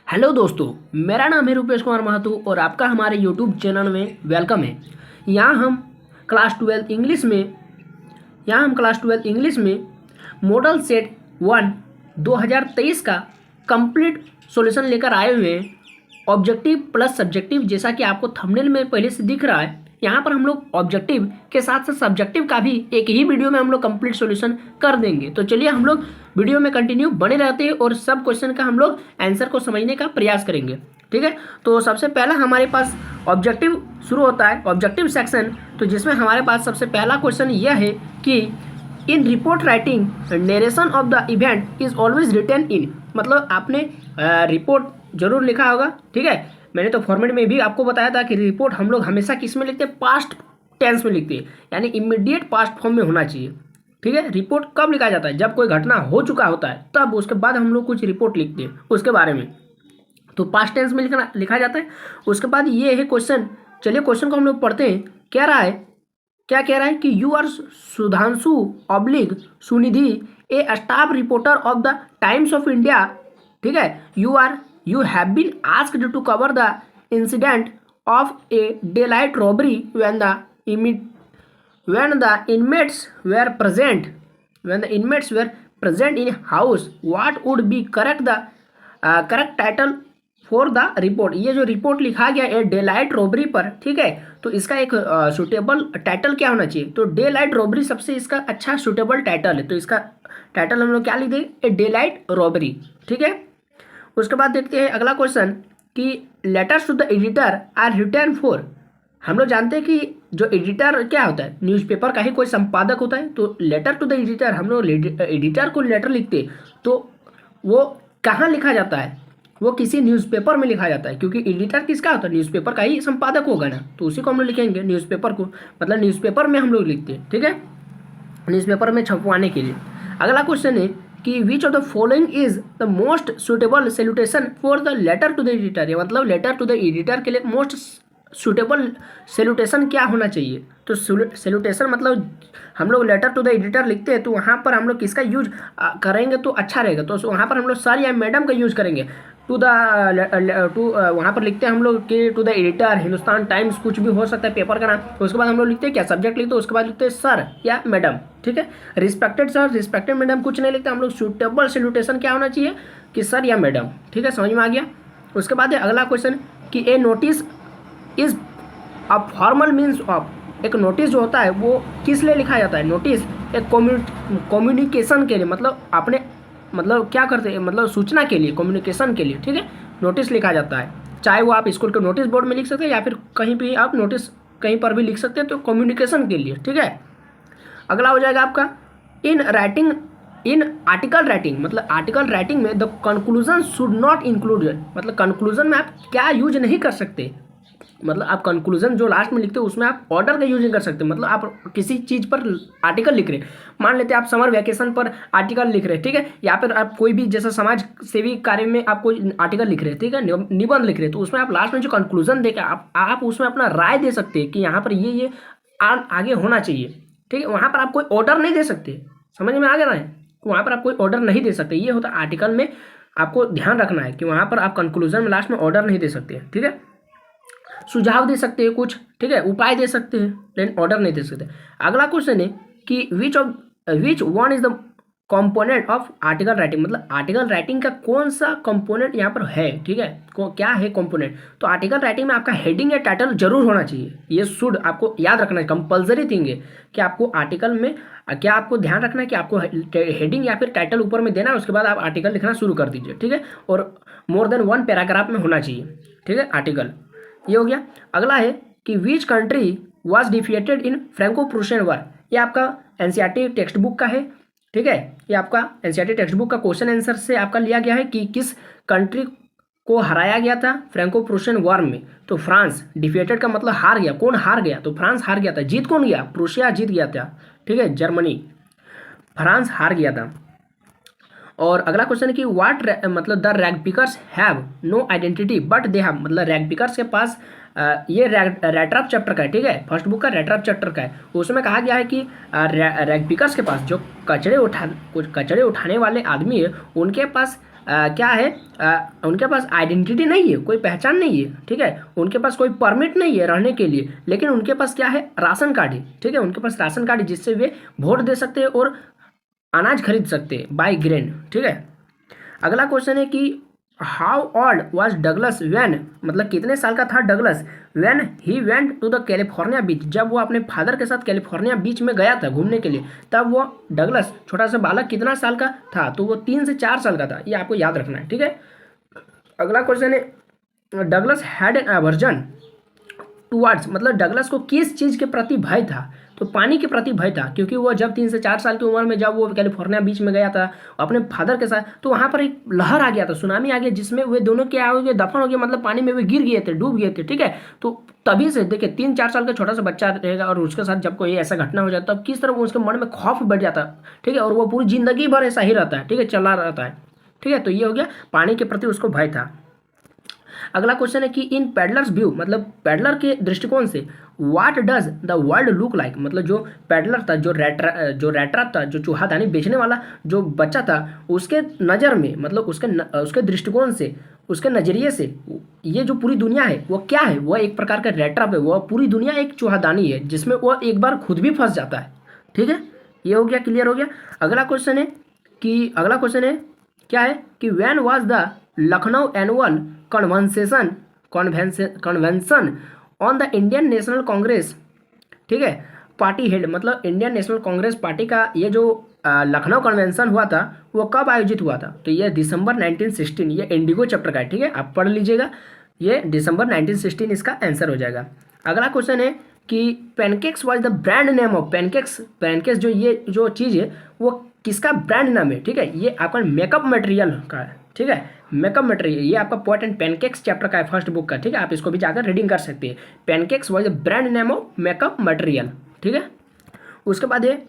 Hello दोस्तों, मेरा नाम है रुपेश कुमार महतो और आपका हमारे यूट्यूब चैनल में वेलकम है। यहाँ हम क्लास ट्वेल्थ इंग्लिश में मॉडल सेट 1 2023 का कंप्लीट सॉल्यूशन लेकर आए हुए हैं। ऑब्जेक्टिव प्लस सब्जेक्टिव, जैसा कि आपको थंबनेल में पहले से दिख रहा है। यहाँ पर हम लोग ऑब्जेक्टिव के साथ साथ सब्जेक्टिव का भी एक ही वीडियो में हम लोग कंप्लीट सॉल्यूशन कर देंगे। तो चलिए हम लोग वीडियो में कंटिन्यू बने रहते हैं और सब क्वेश्चन का हम लोग आंसर को समझने का प्रयास करेंगे। ठीक है, तो सबसे पहला हमारे पास ऑब्जेक्टिव शुरू होता है, ऑब्जेक्टिव सेक्शन। तो जिसमें हमारे पास सबसे पहला क्वेश्चन यह है कि in report writing narration of the event is always written in, मतलब आपने रिपोर्ट जरूर लिखा होगा। ठीक है, मैंने तो फॉर्मेट में भी आपको बताया था कि रिपोर्ट हम लोग हमेशा किस में लिखते हैं, पास्ट टेंस में लिखते हैं, यानी इमीडिएट पास्ट फॉर्म में होना चाहिए। ठीक है, रिपोर्ट कब लिखा जाता है, जब कोई घटना हो चुका होता है तब उसके बाद हम लोग कुछ रिपोर्ट लिखते हैं उसके बारे में, तो पास्ट टेंस में लिखा जाता है। उसके बाद ये है क्वेश्चन। चलिए क्वेश्चन को हम लोग पढ़ते हैं। क्या कह रहा है कि you are Sudhanshu oblique Sunidhi a staff reporter of the Times of India. ठीक है, you have been asked to cover the incident of a daylight robbery when the inmates were present in house. What would be correct title for the report? ये जो report लिखा गया है day light robbery पर, ठीक है, तो इसका एक सुटेबल टाइटल क्या होना चाहिए? तो डे लाइट रॉबरी सबसे इसका अच्छा सुटेबल टाइटल है, तो इसका टाइटल हम लोग क्या लिख देंगे? A daylight robbery. ठीक है, उसके बाद देखते हैं अगला क्वेश्चन कि letters to the editor are written for. हम लोग जानते हैं कि जो एडिटर क्या होता है, न्यूज़पेपर का ही कोई संपादक होता है। तो लेटर टू द एडिटर, हम लोग एडिटर को लेटर लिखते हैं तो वो कहाँ लिखा जाता है? वो किसी न्यूज़पेपर में लिखा जाता है, क्योंकि एडिटर किसका होता है? न्यूज़पेपर का ही संपादक होगा ना, तो उसी को हम लोग लिखेंगे न्यूज़पेपर को, मतलब न्यूज़पेपर में हम लोग लिखते हैं। ठीक है, न्यूज़पेपर में छपवाने के लिए। अगला क्वेश्चन है कि which of the following is the most suitable salutation for the letter to the editor, या मतलब लेटर टू द एडिटर के लिए मोस्ट सुटेबल सैल्यूटेशन क्या होना चाहिए? तो सैल्यूटेशन मतलब हम लोग लेटर टू द एडिटर लिखते हैं तो वहाँ पर हम लोग किसका यूज करेंगे तो अच्छा रहेगा? तो वहाँ पर हम लोग सर या मैडम का यूज करेंगे। वहाँ पर लिखते हैं हम लोग कि to the editor, Hindustan Times, कुछ भी हो सकता है पेपर का नाम। उसके बाद हम लोग लिखते हैं क्या? सब्जेक्ट लिखते हैं, उसके बाद लिखते हैं सर या मैडम। ठीक है, रिस्पेक्टेड सर, रिस्पेक्टेड मैडम कुछ नहीं लिखते हम लोग। सुटेबल सैल्यूटेशन क्या होना चाहिए कि सर या मैडम। ठीक है, समझ में आ गया। उसके बाद है अगला क्वेश्चन कि a notice is a formal means of. एक नोटिस जो होता है वो किस लिए लिखा जाता है? नोटिस एक कम्युनिकेशन के लिए, मतलब आपने मतलब क्या करते हैं, मतलब सूचना के लिए, कम्युनिकेशन के लिए। ठीक है, नोटिस लिखा जाता है, चाहे वो आप स्कूल के नोटिस बोर्ड में लिख सकते हैं या फिर कहीं भी आप नोटिस कहीं पर भी लिख सकते हैं, तो कम्युनिकेशन के लिए। ठीक है, अगला हो जाएगा आपका इन आर्टिकल राइटिंग, मतलब आर्टिकल राइटिंग में the conclusion should not include, मतलब कंक्लूजन में आप क्या यूज नहीं कर सकते? मतलब आप कंक्लूजन जो लास्ट में लिखते हो उसमें आप ऑर्डर का यूज नहीं कर सकते। मतलब आप किसी चीज़ पर आर्टिकल लिख रहे हैं, मान लेते हैं आप समर वैकेशन पर आर्टिकल लिख रहे हैं, ठीक है, या फिर आप कोई भी जैसा समाज सेवी कार्य में आप कोई आर्टिकल लिख रहे हैं, ठीक है, निबंध लिख रहे हैं, तो उसमें आप लास्ट में जो कंक्लूजन देकर आप उसमें अपना राय दे सकते हैं कि यहाँ पर ये आगे होना चाहिए। ठीक है, वहाँ पर आप कोई ऑर्डर नहीं दे सकते। समझ में आ गया ना? वहाँ पर आप कोई ऑर्डर नहीं दे सकते। ये होता है आर्टिकल में, आपको ध्यान रखना है कि वहाँ पर आप कंक्लूजन में लास्ट में ऑर्डर नहीं दे सकते। ठीक है, सुझाव दे सकते हैं कुछ, ठीक है, उपाय दे सकते हैं, लेकिन ऑर्डर नहीं दे सकते। अगला क्वेश्चन है कि which one is the component of article writing, मतलब आर्टिकल राइटिंग का कौन सा कंपोनेंट यहाँ पर है? ठीक है, क्या है कंपोनेंट? तो आर्टिकल राइटिंग में आपका हेडिंग या टाइटल जरूर होना चाहिए। ये शुड आपको याद रखना है, कंपल्सरी थिंग है कि आपको आर्टिकल में क्या आपको ध्यान रखना है कि आपको हेडिंग या फिर टाइटल ऊपर में देना है, उसके बाद आप आर्टिकल लिखना शुरू कर दीजिए। ठीक है, और मोर देन 1 पैराग्राफ में होना चाहिए। ठीक है, आर्टिकल ये हो गया। अगला है कि which country was defeated in Franco Prussian war. ये आपका एनसीईआरटी टेक्स्ट बुक का है। ठीक है, ये आपका एनसीईआरटी टेक्स्ट बुक का क्वेश्चन आंसर से आपका लिया गया है कि किस कंट्री को हराया गया था फ्रैंको प्रूशियन वॉर में। तो फ्रांस। डिफीटेड का मतलब हार गया, कौन हार गया? तो फ्रांस हार गया था। जीत कौन गया? प्रूशिया जीत गया था। ठीक है, जर्मनी, फ्रांस हार गया था। और अगला क्वेश्चन है कि मतलब the rag pickers have no identity but they have, मतलब रैग पिकर्स के पास ये रैट्रप चैप्टर का है। ठीक है, फर्स्ट बुक का रैट्रप चैप्टर का है। उसमें कहा गया है कि रैग पिकर्स के पास जो कचड़े उठाने वाले आदमी है उनके पास क्या है, उनके पास आइडेंटिटी नहीं है, कोई पहचान नहीं है, ठीक है, उनके पास कोई परमिट नहीं है रहने के लिए, लेकिन उनके पास क्या है, राशन कार्ड है, ठीक है, उनके पास राशन कार्ड है जिससे वे वोट दे सकते हैं और अनाज खरीद सकते हैं बाई ग्रेन, ठीक है। अगला क्वेश्चन है कि how old was Douglas when, मतलब कितने साल का था Douglas when he went to the California beach, जब वो अपने फादर के साथ कैलिफोर्निया बीच में गया था घूमने के लिए, तब वो डगलस छोटा सा बालक कितना साल का था, तो वो 3 से 4 साल का था, ये आपको याद रखना है, ठीक है। अगला क्वेश्चन है Douglas had an aversion towards, मतलब डगलस को किस चीज़ के प्रति भय था, तो पानी के प्रति भय था, क्योंकि वो जब 3 से 4 साल की उम्र में जब वो कैलिफोर्निया बीच में गया था अपने फादर के साथ, तो वहाँ पर एक लहर आ गया था, सुनामी आ गया, जिसमें वे दोनों क्या हो गए, दफन हो गए, मतलब पानी में वे गिर गए थे, डूब गए थे, ठीक है। तो तभी से देखिए 3-4 साल का छोटा सा बच्चा रहेगा और उसके साथ जब कोई ऐसा घटना हो जाता है तब किस तरह वो उसके मन में खौफ बढ़ जाता है, ठीक है, और वो पूरी जिंदगी भर ऐसा ही रहता है, ठीक है, चला रहता है, ठीक है। तो ये हो गया पानी के प्रति उसको भय था। अगला क्वेश्चन है कि इन पैडलर्स व्यू, मतलब पैडलर के दृष्टिकोण से what does the world look like, मतलब जो पैडलर था, जो रैटरा था, जो चूहादानी बेचने वाला जो बच्चा था, उसके नज़र में, मतलब उसके दृष्टिकोण से, उसके नज़रिए से ये जो पूरी दुनिया है वो क्या है, वह एक प्रकार का रैट्रप है, वह पूरी दुनिया एक चूहादानी है जिसमें वह एक बार खुद भी फंस जाता है, ठीक है। ये हो गया, क्लियर हो गया। अगला क्वेश्चन है क्या है कि when was the Lucknow annual convention on the Indian national Congress, ठीक है, पार्टी हेड, मतलब इंडियन नेशनल कांग्रेस पार्टी का ये जो लखनऊ कन्वेंशन हुआ था वो कब आयोजित हुआ था, तो ये दिसंबर 1916, ये इंडिगो चैप्टर का है, ठीक है, आप पढ़ लीजिएगा, ये दिसंबर 1916 इसका आंसर हो जाएगा। अगला क्वेश्चन है कि pancakes was the brand name of pancakes जो ये जो चीज़ है वो किसका ब्रांड नाम है, ठीक है, ये आपका मेकअप मटेरियल का है, ठीक है, मेकअप मटेरियल, ये आपका पोएट एंड पैनकेक्स चैप्टर का है, फर्स्ट बुक का, ठीक है, आप इसको भी जाकर रीडिंग कर सकते हैं। Pancakes was the brand name of makeup material, ठीक है। उसके बाद ये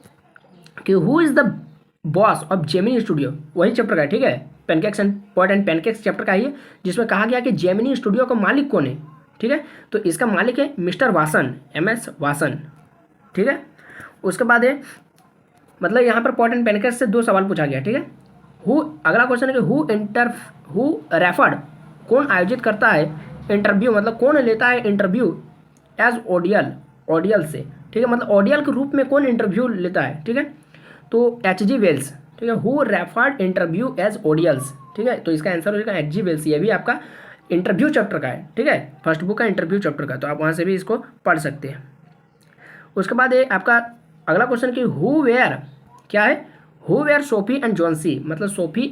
कि who is the boss of Gemini studio, वही चैप्टर का है, ठीक है, pancakes and poet and pancakes chapter का है, जिसमें कहा गया कि जेमिनी स्टूडियो का मालिक कौन है, ठीक है, तो इसका मालिक है मिस्टर वासन, MS वासन, ठीक है। उसके बाद है मतलब यहाँ पर पोएट एंड पैनकेक्स से 2 सवाल पूछा गया, ठीक है। अगला क्वेश्चन है कि हु रेफर्ड, कौन आयोजित करता है इंटरव्यू, मतलब कौन लेता है इंटरव्यू एज ऑडियल से, ठीक है, मतलब ऑडियल के रूप में कौन इंटरव्यू लेता है, ठीक है, तो HG वेल्स, ठीक है, हु रेफर्ड इंटरव्यू एज ऑडियल्स, ठीक है, तो इसका आंसर हो जाएगा HG वेल्स, ये भी आपका इंटरव्यू चैप्टर का है, ठीक है, फर्स्ट बुक का इंटरव्यू चैप्टर का, तो आप वहाँ से भी इसको पढ़ सकते हैं। उसके बाद ये आपका अगला क्वेश्चन कि हु वेयर, क्या है, who were Sophie and Johnsy, मतलब सोफी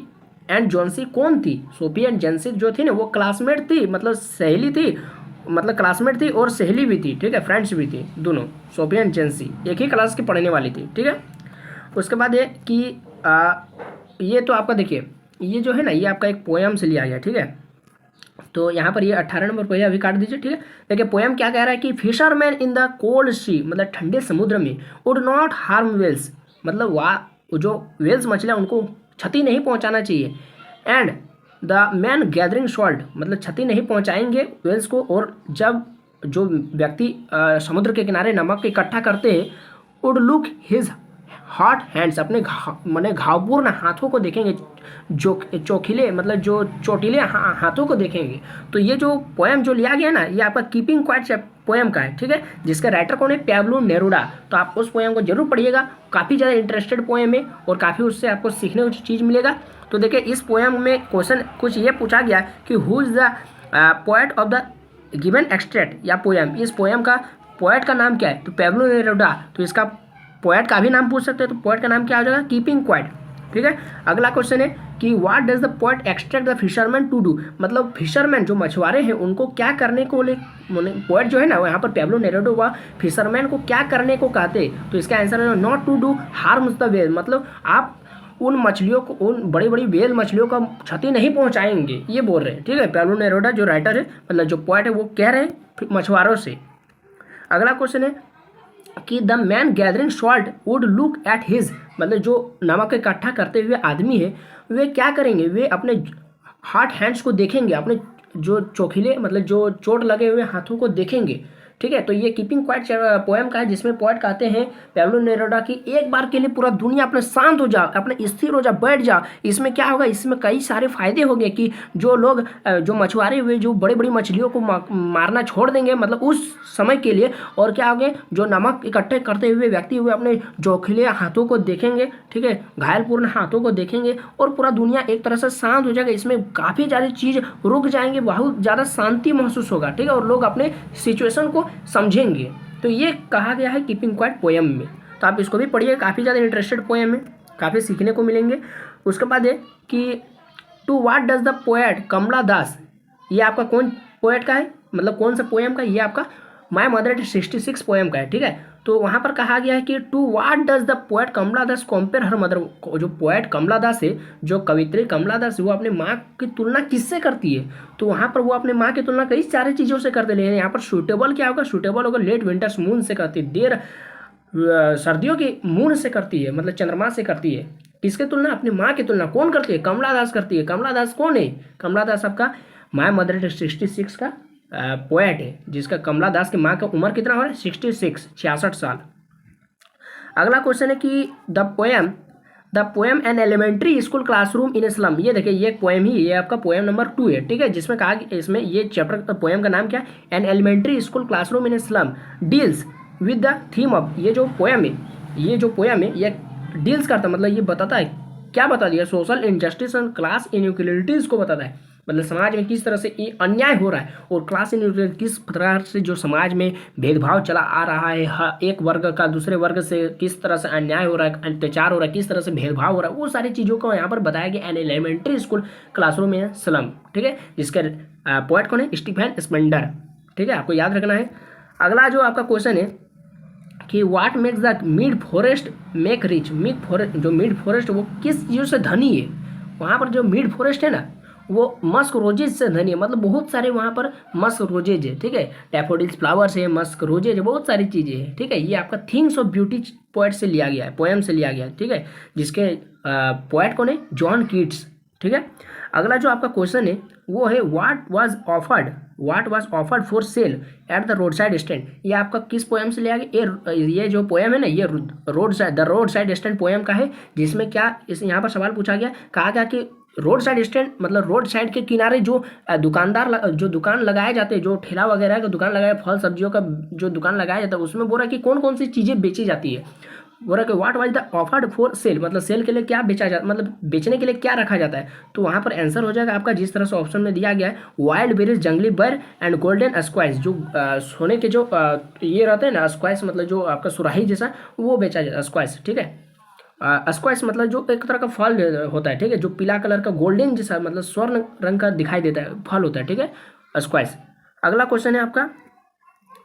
एंड जॉन्सी कौन थी, सोफी एंड जॉन्सी जो थी ना वो क्लासमेट थी, मतलब सहेली थी, मतलब क्लासमेट थी और सहेली भी थी, ठीक है, फ्रेंड्स भी थी, दोनों सोफी एंड जॉन्सी एक ही क्लास की पढ़ने वाली थी, ठीक है। उसके बाद ये कि ये तो आपका देखिए ये जो है ना ये आपका एक पोएम से लिया गया, ठीक है, तो यहाँ पर ये 18 नंबर पर अभी काट दीजिए, ठीक है। देखिए पोएम क्या कह रहा है कि फिशरमैन इन द कोल्ड सी, मतलब ठंडे समुद्र में, वुड नॉट हार्म वेल्स, मतलब वहाँ जो वेल्स मछलियाँ उनको क्षति नहीं पहुँचाना चाहिए, and the man gathering salt, मतलब क्षति नहीं पहुँचाएंगे वेल्स को, और जब जो व्यक्ति समुद्र के किनारे नमक इकट्ठा करते हैं would look his hot hands, अपने माने घावपूर्ण हाथों को देखेंगे, जो चोखिले मतलब जो चोटिले हाथों को देखेंगे। तो ये जो पोएम जो लिया गया ना ये आपका कीपिंग क्वाइट पोएम का है, ठीक है, जिसका राइटर कौन है, पैब्लो नेरुडा, तो आप उस पोएम को जरूर पढ़िएगा, काफ़ी ज़्यादा इंटरेस्टेड पोएम है और काफ़ी उससे आपको सीखने की चीज़ मिलेगा। तो देखिए इस पोएम में क्वेश्चन कुछ ये पूछा गया कि who is the poet of the given extract या पोएम, इस पोएम का पोएट का नाम क्या है, तो पैब्लो नेरुडा, तो इसका पोएट का भी नाम पूछ सकते हैं, तो पोएट का नाम क्या हो जाएगा, कीपिंग क्वाइट, ठीक है। अगला क्वेश्चन है कि what does the poet extract the fisherman to do, मतलब फिशरमैन जो मछुआरे हैं उनको क्या करने को पोएट जो है ना यहाँ पर पैब्लो नेरुडा हुआ फिशरमैन को क्या करने को कहते, तो इसका आंसर है not to do harms the whale, मतलब आप उन मछलियों को, उन बड़ी बड़ी वेल मछलियों का क्षति नहीं पहुँचाएंगे, ये बोल रहे हैं, ठीक है। पैब्लो नेरुडा जो राइटर है मतलब जो पोएट है वो कह रहे हैं मछुआरों से। अगला क्वेश्चन है कि the man gathering salt would look at his, मतलब जो नमक इकट्ठा करते हुए आदमी है वे क्या करेंगे, वे अपने हॉट हैंड्स को देखेंगे, अपने जो चोखिले मतलब जो चोट लगे हुए हाथों को देखेंगे, ठीक है। तो ये कीपिंग क्वाइट पोएम का है, जिसमें पोएट कहते हैं पाब्लो नेरुदा की एक बार के लिए पूरा दुनिया अपने शांत हो जा, अपने स्थिर हो जा, बैठ जा। इसमें क्या होगा, इसमें कई सारे फायदे होंगे कि जो लोग जो मछुआरे हुए जो बड़ी बड़ी मछलियों को मारना छोड़ देंगे, मतलब उस समय के लिए। और क्या होंगे, जो नमक इकट्ठे करते हुए व्यक्ति हुए अपने जोखिले हाथों को देखेंगे, ठीक है, घायलपूर्ण हाथों को देखेंगे और पूरा दुनिया एक तरह से शांत हो जाएगा। इसमें काफ़ी सारी चीज़ रुक जाएंगे, बहुत ज़्यादा शांति महसूस होगा, ठीक है, और लोग अपने सिचुएशन को समझेंगे। तो ये कहा गया है कीपिंग क्वाइट पोएम में। तो आप इसको भी पढ़िए, काफ़ी ज़्यादा इंटरेस्टेड पोएम है, काफ़ी सीखने को मिलेंगे। उसके बाद है कि to what does the poet Kamala Das, ये आपका कौन पोएट का है, मतलब कौन सा पोएम का, ये आपका माय मदर 66 पोएम का है, ठीक है। तो वहाँ पर कहा गया है कि to what does the poet Kamala Das compare her mother, जो पोएट कमला दास है, जो कवित्री कमला दास, वो अपने माँ की तुलना किससे करती है। तो वहाँ पर वो अपने माँ की तुलना कई सारी चीज़ों से करते, लेकिन यहाँ पर सूटेबल क्या होगा, सूटेबल होगा लेट विंटर्स मून से करती है, देर सर्दियों की मून से करती है, मतलब चंद्रमा से करती है। किसके तुलना, अपनी माँ की तुलना कौन करती है, कमला दास करती है। कमला दास कौन है, कमला दास आपका माय मदर 66 का पोएट है, जिसका कमला दास की माँ का उम्र कितना हो रहा है, 66 साल। अगला क्वेश्चन है कि the poem an elementary school classroom in slum, ये देखिए ये पोएम ही, ये आपका पोएम नंबर 2 है, ठीक है, जिसमें कहा कि इसमें ये चैप्टर पोएम का नाम क्या है, an elementary school classroom in slum deals with the theme of, ये जो पोएम है ये डील्स करता, मतलब ये बताता है, क्या बता दिया, social injustice and class inequalities को बताता है, मतलब समाज में किस तरह से ये अन्याय हो रहा है और क्लास इनइक्वलिटी किस प्रकार से जो समाज में भेदभाव चला आ रहा है, एक वर्ग का दूसरे वर्ग से किस तरह से अन्याय हो रहा है, अत्याचार हो रहा है, किस तरह से भेदभाव हो रहा है, वो सारी चीज़ों को यहाँ पर बताया गया एन एलिमेंट्री स्कूल क्लासरूम में स्लम, ठीक है, जिसके पोएट कौन है, स्टीफन स्पेंडर, ठीक है, आपको याद रखना है। अगला जो आपका क्वेश्चन है कि what makes the mid forest make rich, mid forest वो किस चीज़ से धनी है। वहाँ पर जो मिड फॉरेस्ट है ना, वो मस्क रोजेज से धनी है, मतलब बहुत सारे वहाँ पर मस्क रोजेज है, ठीक है, डैफोडिल्स फ्लावर्स है, मस्क रोजेज है, बहुत सारी चीज़ें हैं, ठीक है। ये आपका थिंग्स ऑफ ब्यूटी पोएट से लिया गया है, पोएम से लिया गया है, ठीक है, जिसके पोएट कौन है, जॉन कीट्स, ठीक है। अगला जो आपका क्वेश्चन है वो है what was offered for sale eight the road side stand, ये आपका किस पोएम से लिया गया, ये जो पोएम है ना, ये the road side stand poem का है, जिसमें क्या इस यहाँ पर सवाल पूछा गया, कहा गया कि रोड साइड स्टैंड मतलब रोड साइड के किनारे जो दुकानदार जो दुकान लगाए जाते हैं, जो ठेला वगैरह का दुकान लगाया, फल सब्जियों का जो दुकान लगाया जाता है, उसमें बोल रहा है कि कौन कौन सी चीज़ें बेची जाती है। बोल रहा है कि what was the offered for sale, मतलब सेल के लिए क्या बेचा जाता, मतलब बेचने के लिए क्या रखा जाता है। तो वहाँ पर आंसर हो जाएगा आपका, जिस तरह से ऑप्शन में दिया गया है, वाइल्ड बेरीज, जंगली बर एंड गोल्डन स्क्वाइस, जो सोने के जो ये रहते हैं ना, स्क्वाइस मतलब जो आपका सुराही जैसा, वो बेचा जाता है, स्क्वाइस, ठीक है। स्क्वाइस मतलब जो एक तरह का फल होता है, ठीक है, जो पीला कलर का गोल्डन जैसा मतलब स्वर्ण रंग का दिखाई देता है, फल होता है, ठीक है, स्क्वाइस। अगला क्वेश्चन है आपका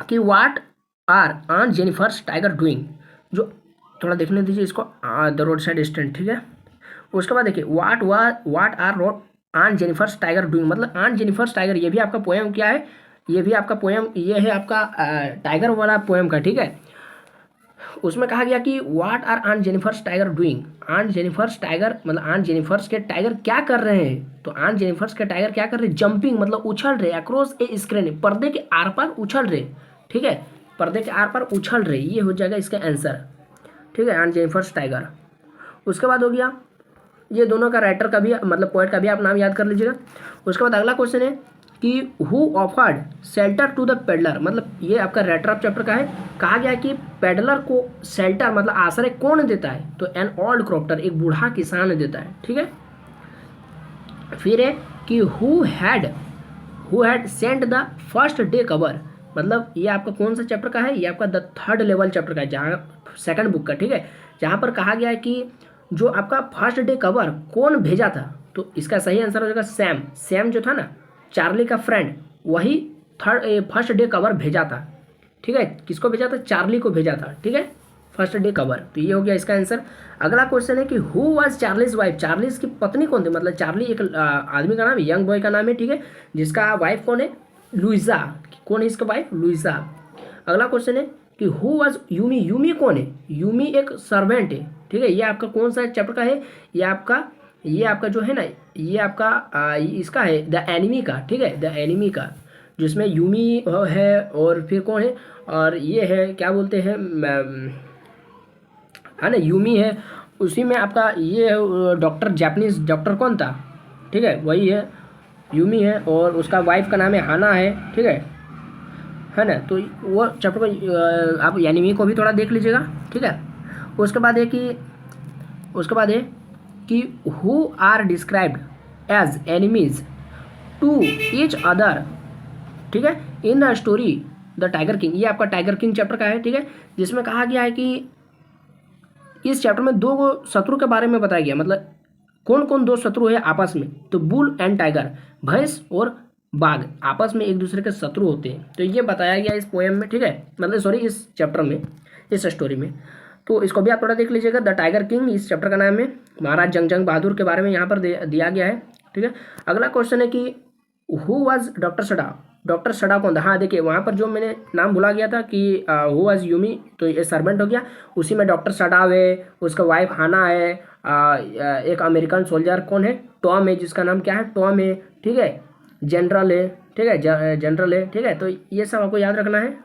कि what are on Jennifer's tiger doing, जो थोड़ा देखने दीजिए इसको, द रोड साइड स्टैंड, ठीक है। उसके बाद देखिए what are on Jennifer's tiger doing, मतलब ऑन जेनिफर्स टाइगर, ये भी आपका पोएम क्या है, ये भी आपका पोएम ये है आपका टाइगर वाला पोएम का, ठीक है। उसमें कहा गया कि what are on Jennifer's tiger doing, on Jennifer's tiger मतलब ऑन जेनिफर्स के टाइगर क्या कर रहे हैं। तो ऑन जेनिफर्स के टाइगर क्या कर रहे हैं, जंपिंग मतलब उछल रहे, अक्रॉस ए स्क्रीन, पर्दे के आर पार उछल रहे, ठीक है, पर्दे के आर पार उछल रहे, ये हो जाएगा इसका आंसर, ठीक है, ऑन जेनिफर्स टाइगर। उसके बाद हो गया, ये दोनों का राइटर का भी मतलब पोएट का भी आप नाम याद कर लीजिएगा। उसके बाद अगला क्वेश्चन है कि who offered shelter to the peddler, मतलब ये आपका राइटर ऑफ चैप्टर का है, कहा गया कि पेडलर को शेल्टर मतलब आश्रय कौन देता है। तो एन ओल्ड क्रॉप्टर, एक बूढ़ा किसान देता है, ठीक है। फिर है कि who had sent the first day cover, मतलब ये आपका कौन सा चैप्टर का है, ये आपका द थर्ड लेवल चैप्टर का है, जहाँ सेकंड बुक का, ठीक है, जहाँ पर कहा गया है कि जो आपका फर्स्ट डे कवर कौन भेजा था। तो इसका सही आंसर हो जाएगा सैम जो था ना, चार्ली का फ्रेंड, वही फर्स्ट डे कवर भेजा था, ठीक है, किसको भेजा था, चार्ली को भेजा था, ठीक है, फर्स्ट डे कवर। तो ये हो गया इसका आंसर। अगला क्वेश्चन है कि who was Charlie's wife, Charlie's की पत्नी कौन थी, मतलब चार्ली एक आदमी का नाम है, यंग बॉय का नाम है, ठीक है, जिसका वाइफ कौन है, लुइजा, कौन है इसका वाइफ, लुइजा। अगला क्वेश्चन है कि हु वाज यूमी कौन है, यूमी एक सर्वेंट है, ठीक है, ये आपका कौन सा चैप्टर का है, ये आपका जो है ना, ये आपका इसका है द एनिमी का, ठीक है, द एनिमी का, जिसमें यूमी है और फिर कौन है, और ये है क्या बोलते हैं, है ना, यूमी है। उसी में आपका ये डॉक्टर, जापानीज डॉक्टर कौन था, ठीक है, वही है, यूमी है, और उसका वाइफ का नाम है हाना है, ठीक है ना। तो वो चैप्टर को आप एनीमे को भी थोड़ा देख लीजिएगा, ठीक है। उसके बाद है कि who are described as enemies to each other, ठीक है, in the story the tiger king. ये आपका टाइगर किंग चैप्टर का है, ठीक है, जिसमें कहा गया है कि इस चैप्टर में दो शत्रु के बारे में बताया गया, मतलब कौन कौन दो शत्रु है आपस में, तो बुल एंड टाइगर, भैंस और बाघ आपस में एक दूसरे के शत्रु होते हैं, तो ये बताया गया इस पोएम में, ठीक है, मतलब सॉरी इस चैप्टर में, इस स्टोरी में। तो इसको भी आप थोड़ा देख लीजिएगा। द टाइगर किंग इस चैप्टर का नाम है। महाराज जंग बहादुर के बारे में यहाँ पर दिया गया है, ठीक है। अगला क्वेश्चन है कि हु वाज डॉक्टर सडा, डॉक्टर सडा कौन था। हाँ देखिए, वहाँ पर जो मैंने नाम भुला गया था कि हु वाज यूमी, तो ये सर्वेंट हो गया, उसी में डॉक्टर सडा है, उसका वाइफ हाना है, एक अमेरिकन सोल्जर कौन है, टॉम है, जिसका नाम क्या है, टॉम है, ठीक है, जनरल है, ठीक है, जनरल है, ठीक है। तो ये सब आपको याद रखना है।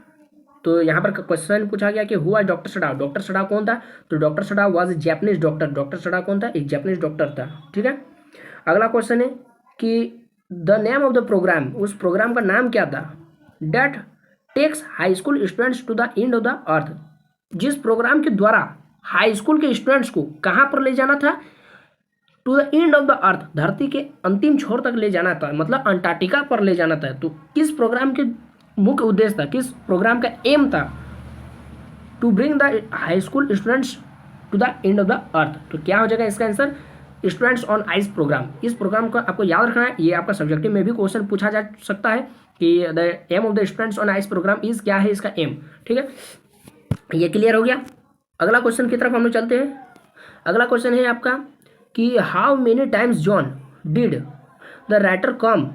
तो यहाँ पर क्वेश्चन पूछा गया कि हुआ डॉक्टर सडा, डॉक्टर सडा कौन था, तो डॉक्टर सडा वाज जैपनीज डॉक्टर, डॉक्टर सडा कौन था, एक जैपनीज डॉक्टर था, ठीक है। अगला क्वेश्चन है कि the name of the programme, उस प्रोग्राम का नाम क्या था, that takes high school students to the end of the earth, जिस प्रोग्राम के द्वारा हाई स्कूल के स्टूडेंट्स को कहाँ पर ले जाना था, to the end of the earth, धरती के अंतिम छोर तक ले जाना था, मतलब अंटार्कटिका पर ले जाना था। तो किस प्रोग्राम के मुख्य उद्देश्य था, किस प्रोग्राम का एम था, to bring the high school students to the end of the earth. तो क्या हो जाएगा इसका आंसर, स्टूडेंट्स ऑन आइस प्रोग्राम। इस प्रोग्राम को आपको याद रखना है, ये आपका सब्जेक्टिव में भी क्वेश्चन पूछा जा सकता है कि the aim of the students on ice programme is, क्या है इसका एम, ठीक है। ये क्लियर हो गया। अगला क्वेश्चन की तरफ हम लोग चलते हैं। अगला क्वेश्चन है आपका कि how many times zone did the writer come,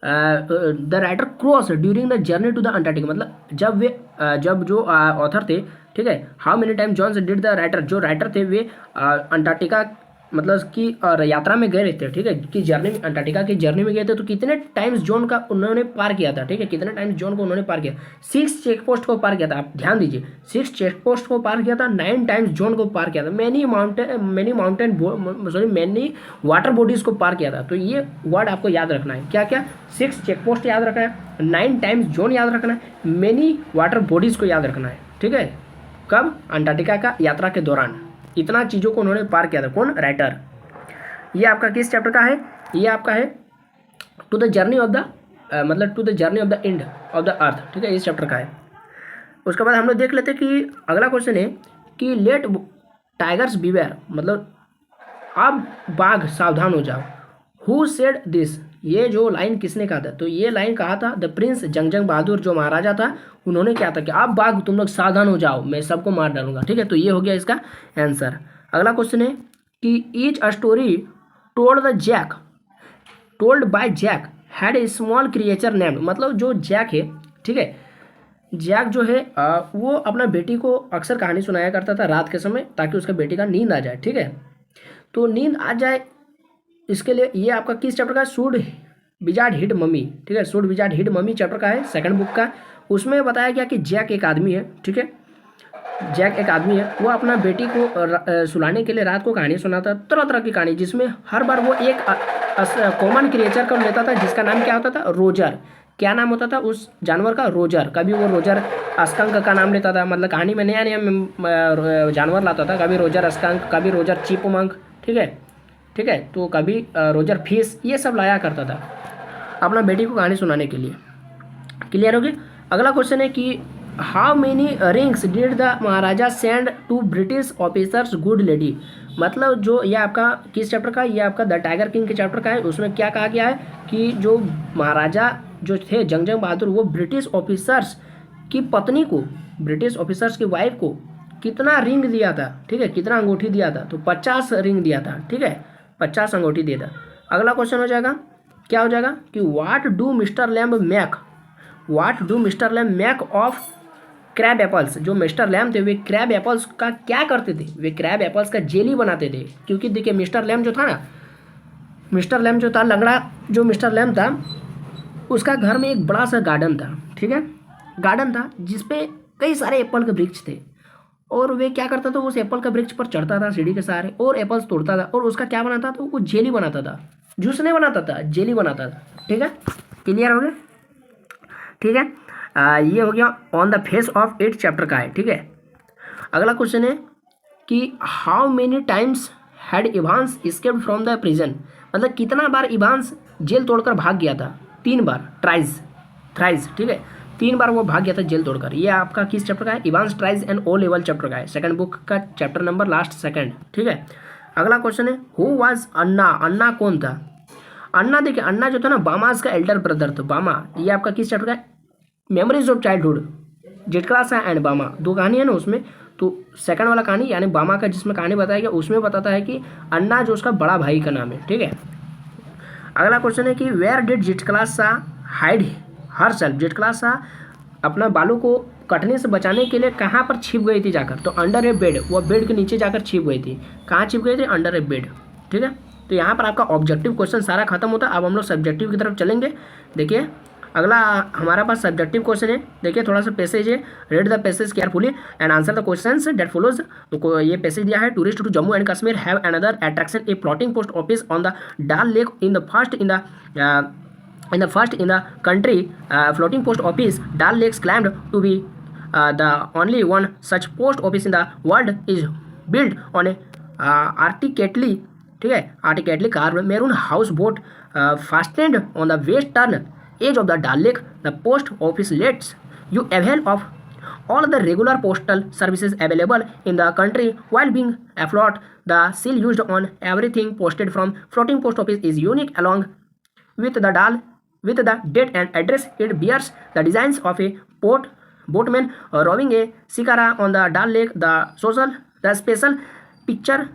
the writer cross during the journey to the Antarctica, मतलब जब जो ऑथर थे, ठीक है, how many time zones did the writer, जो राइटर थे वे अंटार्कटिका मतलब कि यात्रा में गए रहते, ठीक है, कि जर्नी में, अंटार्कटिका की जर्नी में गए थे, तो कितने टाइम्स जोन का उन्होंने पार किया था, ठीक है, कितने टाइम्स जोन को उन्होंने पार किया, 6 चेक पोस्ट को पार किया था। आप ध्यान दीजिए, 6 चेक पोस्ट को पार किया था, 9 टाइम्स जोन को पार किया था, मैनी वाटर बॉडीज को पार किया था। तो ये वर्ड आपको याद रखना है, क्या क्या, 6 चेक पोस्ट याद रखना है, 9 टाइम्स जोन याद रखना है, मैनी वाटर बॉडीज को याद रखना है, ठीक है। कब, अंटार्कटिका का यात्रा के दौरान इतना चीज़ों को उन्होंने पार किया था, कौन, राइटर। ये आपका किस चैप्टर का है, ये आपका है to the journey of the, मतलब to the journey of the end of the earth, ठीक है, इस चैप्टर का है। उसके बाद हम लोग देख लेते हैं कि अगला क्वेश्चन है कि लेट टाइगर्स बीवेयर, मतलब अब बाघ सावधान हो जाओ, हु सेड दिस, ये जो लाइन किसने कहा था, तो ये लाइन कहा था द प्रिंस जंग बहादुर, जो महाराजा था, उन्होंने क्या था कि अब बाघ तुम लोग सावधान हो जाओ, मैं सबको मार डालूंगा, ठीक है। तो ये हो गया इसका आंसर। अगला क्वेश्चन है कि each a story told by Jack had a small creature named, मतलब जो जैक है, ठीक है, जैक जो है वो अपना बेटी को अक्सर कहानी सुनाया करता था रात के समय, ताकि उसका बेटी का नींद आ जाए, ठीक है। तो नींद आ जाए इसके लिए ये आपका किस चैप्टर का, सूड विजार्ड हिड मम्मी, ठीक है, सूड विजार्ड हिड मम्मी चैप्टर का है, सेकंड बुक का। उसमें बताया गया कि जैक एक आदमी है, ठीक है, जैक एक आदमी है, वो अपना बेटी को सुलाने के लिए रात को कहानी सुनाता, तरह तरह की कहानी, जिसमें हर बार वो एक कॉमन क्रिएचर को लेता था, जिसका नाम क्या होता था, रोजर। क्या नाम होता था उस जानवर का, रोजर। कभी वो रोजर अस्कंक का नाम लेता था, मतलब कहानी में नया नया जानवर लाता था, कभी रोजर अस्कंक, कभी रोजर चिपमंक, ठीक है, ठीक है, तो कभी रोजर फिश, ये सब लाया करता था अपना बेटी को कहानी सुनाने के लिए। क्लियर हो गया। अगला क्वेश्चन है कि how many rings did the Maharaja send to British officers good lady, मतलब जो ये आपका किस चैप्टर का, ये आपका द टाइगर किंग के चैप्टर का है। उसमें क्या कहा गया है कि जो महाराजा जो थे जंग बहादुर, वो ब्रिटिश ऑफिसर्स की पत्नी को, ब्रिटिश ऑफिसर्स की वाइफ को कितना रिंग दिया था, ठीक है, कितना अंगूठी दिया था, तो 50 रिंग दिया था, ठीक है, 50 अंगूठी दिया था। अगला क्वेश्चन हो जाएगा, क्या हो जाएगा कि what do mister lamb make of crab apples, जो मिस्टर लैम्ब थे वे क्रैब एप्पल्स का क्या करते थे, वे क्रैब एप्पल्स का जेली बनाते थे। क्योंकि देखिए मिस्टर लैम्ब जो था ना, मिस्टर लैम्ब जो था लंगड़ा, जो मिस्टर लैम्ब था उसका घर में एक बड़ा सा गार्डन था, ठीक है, गार्डन था जिसपे कई सारे एप्पल के वृक्ष थे। और वे क्या करता था, उस एप्पल के वृक्ष पर चढ़ता था सीढ़ी के सहारे और एप्पल्स तोड़ता था। और उसका क्या बनाता था, वो जेली बनाता था, जूस नहीं बनाता था, जेली बनाता था। ठीक है, क्लियर हो गया? ठीक है, ये हो गया on the face of 8 chapter का है। ठीक है, अगला क्वेश्चन है कि how many times had Evans escaped from the prison, मतलब कितना बार इवांस जेल तोड़कर भाग गया था? 3 बार, थ्राइज। ठीक है, 3 बार वो भाग गया था जेल तोड़कर। ये आपका किस चैप्टर का है? Evans tries and O level chapter का है, सेकंड बुक का चैप्टर नंबर लास्ट सेकंड। ठीक है, अगला क्वेश्चन है हु वाज अन्ना, अन्ना कौन था? अन्ना देखिए, अन्ना जो था ना बामाज का एल्डर ब्रदर था, बामा। ये आपका किस चैप्टर का है? Memories of childhood, Z class है एंड बामा, 2 कहानी है ना उसमें। तो सेकंड वाला कहानी यानी बामा का जिसमें कहानी बताया गया उसमें बताता है कि अन्ना जो उसका बड़ा भाई का नाम है। ठीक है, अगला क्वेश्चन है कि वेयर डिड जेड क्लास सा hide her self, Z class सा अपना बालू को कटने से बचाने के लिए कहाँ पर छिप गई थी जाकर? तो अंडर ए बेड, वो बेड के नीचे जाकर छिप गई थी। कहाँ छिप गई थी? अंडर ए बेड। ठीक है, तो यहाँ पर आपका ऑब्जेक्टिव क्वेश्चन सारा खत्म होता है। अब हम लोग सब्जेक्टिव की तरफ चलेंगे। देखिए अगला हमारा पास सब्जेक्टिव क्वेश्चन है। देखिए थोड़ा सा पैसेज है, read the passage carefully and answer the questions that follows. तो ये पैसेज दिया है, tourist to Jammu and Kashmir have another attraction a floating post office on the Dal lake in the first in the country. Floating post office Dal Lakes claimed to be the only one such post office in the world is built on a articulately carved maroon house boat fastened on the western edge of the Dal Lake. The post office lets you avail of all the regular postal services available in the country while being afloat. The seal used on everything posted from floating post office is unique along with the date and address. It bears the designs of a boatman rowing a shikara on the Dal Lake. The special feature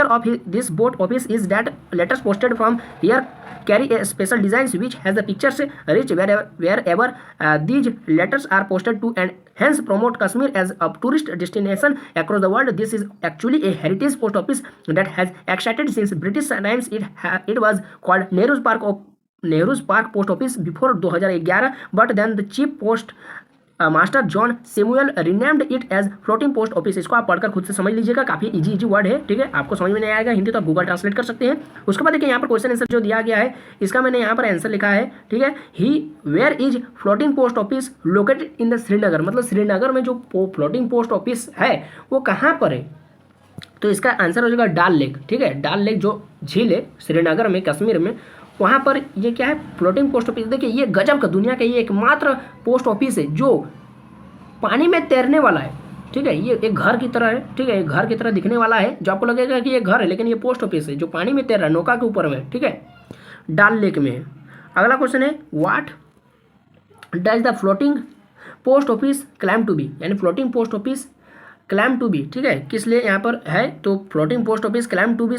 of this boat office is that letters posted from here carry a special designs which has the pictures reach wherever these letters are posted to, and hence promote Kashmir as a tourist destination across the world. This is actually a heritage post office that has existed since British times. It was called Nehru's Park Post Office before 2011, but then the chief post master John Samuel renamed it as floating post office. इसको आप पढ़कर खुद से समझ लीजिएगा, काफ़ी easy word है। ठीक है, आपको समझ में नहीं आएगा हिंदी तो आप गूगल ट्रांसलेट कर सकते हैं। उसके बाद देखिए यहाँ पर क्वेश्चन आंसर जो दिया गया है इसका मैंने यहाँ पर आंसर लिखा है। ठीक है, where is floating post office located in the Srinagar, मतलब श्रीनगर में जो फ्लोटिंग पोस्ट ऑफिस है वो कहाँ पर है? तो इसका आंसर हो जाएगा डाल लेक। ठीक है, डाल लेक जो झील है श्रीनगर में, कश्मीर में, वहाँ पर ये क्या है? Floating post office. देखिए ये गजब का, दुनिया का ये एकमात्र पोस्ट ऑफिस है जो पानी में तैरने वाला है। ठीक है, ये एक घर की तरह है। ठीक है, एक घर की तरह दिखने वाला है जो आपको लगेगा कि ये घर है, लेकिन ये पोस्ट ऑफिस है जो पानी में तैर रहा है, नौका के ऊपर में। ठीक है, डाल लेक में है। अगला क्वेश्चन है what does the floating post office claim to be, यानी floating post office claim to be. ठीक है, किस लिए यहाँ पर है? तो floating post office claim to be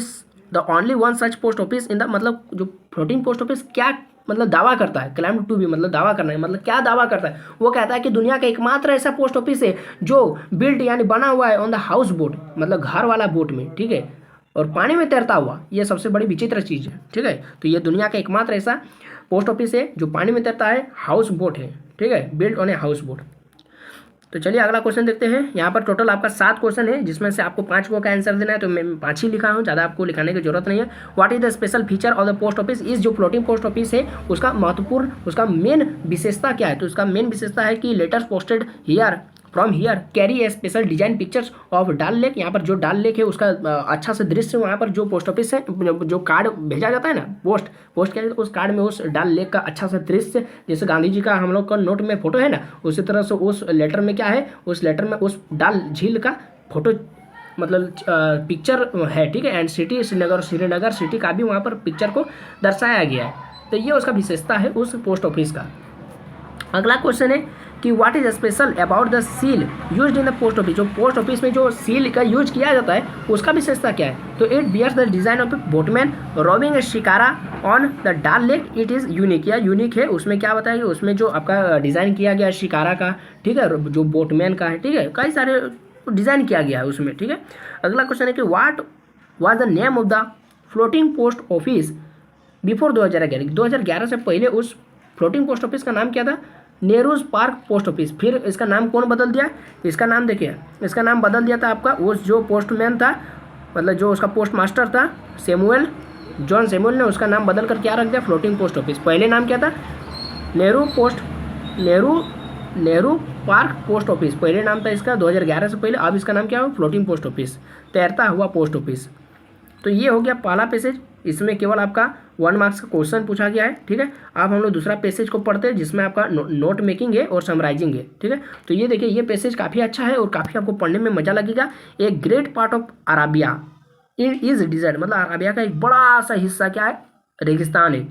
the only one such post office in the, मतलब जो फ्लोटिंग पोस्ट ऑफिस क्या मतलब दावा करता है? क्लेम टू बी मतलब दावा करना है, मतलब क्या दावा करता है? वो कहता है कि दुनिया का एकमात्र ऐसा पोस्ट ऑफिस है जो बिल्ड यानी बना हुआ है ऑन द हाउस बोट, मतलब घर वाला बोट में। ठीक है, और पानी में तैरता हुआ, ये सबसे बड़ी विचित्र चीज़ है। ठीक है, तो ये दुनिया का एकमात्र ऐसा पोस्ट ऑफिस है जो पानी में तैरता है, हाउस बोट है। ठीक है, build on a house boat. तो चलिए अगला क्वेश्चन देखते हैं। यहाँ पर टोटल आपका 7 क्वेश्चन है जिसमें से आपको 5 का आंसर देना है, तो मैं 5 ही लिखा हूँ, ज़्यादा आपको लिखाने की जरूरत नहीं है। What is the special feature of the post office is, जो फ्लोटिंग पोस्ट ऑफिस है उसका महत्वपूर्ण, उसका मेन विशेषता क्या है? तो उसका मेन विशेषता है कि letters posted here from here carry A special design pictures of डाल लेक। यहाँ पर जो डाल लेक है उसका अच्छा से दृश्य वहाँ पर जो पोस्ट ऑफिस है, जो कार्ड भेजा जाता है ना, पोस्ट क्या है, उस कार्ड में उस डाल लेक का अच्छा सा दृश्य, जैसे गांधी जी का हम लोग का नोट में फोटो है ना, उसी तरह से उस लेटर में क्या है, उस लेटर में उस डाल झील का फोटो मतलब पिक्चर है। ठीक है, एंड सिटी श्रीनगर सिटी का भी वहाँ पर पिक्चर को दर्शाया गया है। तो ये उसका विशेषता है उस पोस्ट ऑफिस का। अगला क्वेश्चन है कि what is special about the seal used in the post office, जो पोस्ट ऑफिस में जो सील का यूज किया जाता है उसका विशेषता क्या है? तो it bears the design of a boatman rowing a shikara on the Dal lake. It is unique, या यूनिक है। उसमें क्या बताया कि उसमें जो आपका डिज़ाइन किया गया शिकारा का, ठीक है, जो बोटमैन का है, ठीक है, कई सारे डिज़ाइन किया गया है उसमें। ठीक है, अगला क्वेश्चन है कि what was the name of the floating post office before 2011। 2011 से पहले उस फ्लोटिंग पोस्ट ऑफिस का नाम क्या था? Nehru's park post office. फिर इसका नाम कौन बदल दिया? इसका नाम देखिए, इसका नाम बदल दिया था आपका उस जो पोस्टमैन था, मतलब जो उसका पोस्ट मास्टर था सैमुअल, जॉन सैमुअल ने उसका नाम बदल कर क्या रख दिया? Floating post office. पहले नाम क्या था? नेहरू पार्क पोस्ट ऑफिस, पहले नाम था इसका 2011 से पहले। अब इसका नाम क्या हो? फ्लोटिंग पोस्ट ऑफिस, तैरता हुआ पोस्ट ऑफिस। तो ये हो गया पहला पैसेज, इसमें केवल आपका 1 मार्क्स का क्वेश्चन पूछा गया है, ठीक है। अब हम लोग दूसरा पैसेज को पढ़ते हैं जिसमें आपका नोट मेकिंग है और समराइजिंग है, ठीक है। तो ये देखिए, ये पैसेज काफ़ी अच्छा है और काफ़ी आपको पढ़ने में मजा लगेगा। A great part of Arabia is desert, मतलब अराबिया का एक बड़ा सा हिस्सा क्या है? रेगिस्तान है।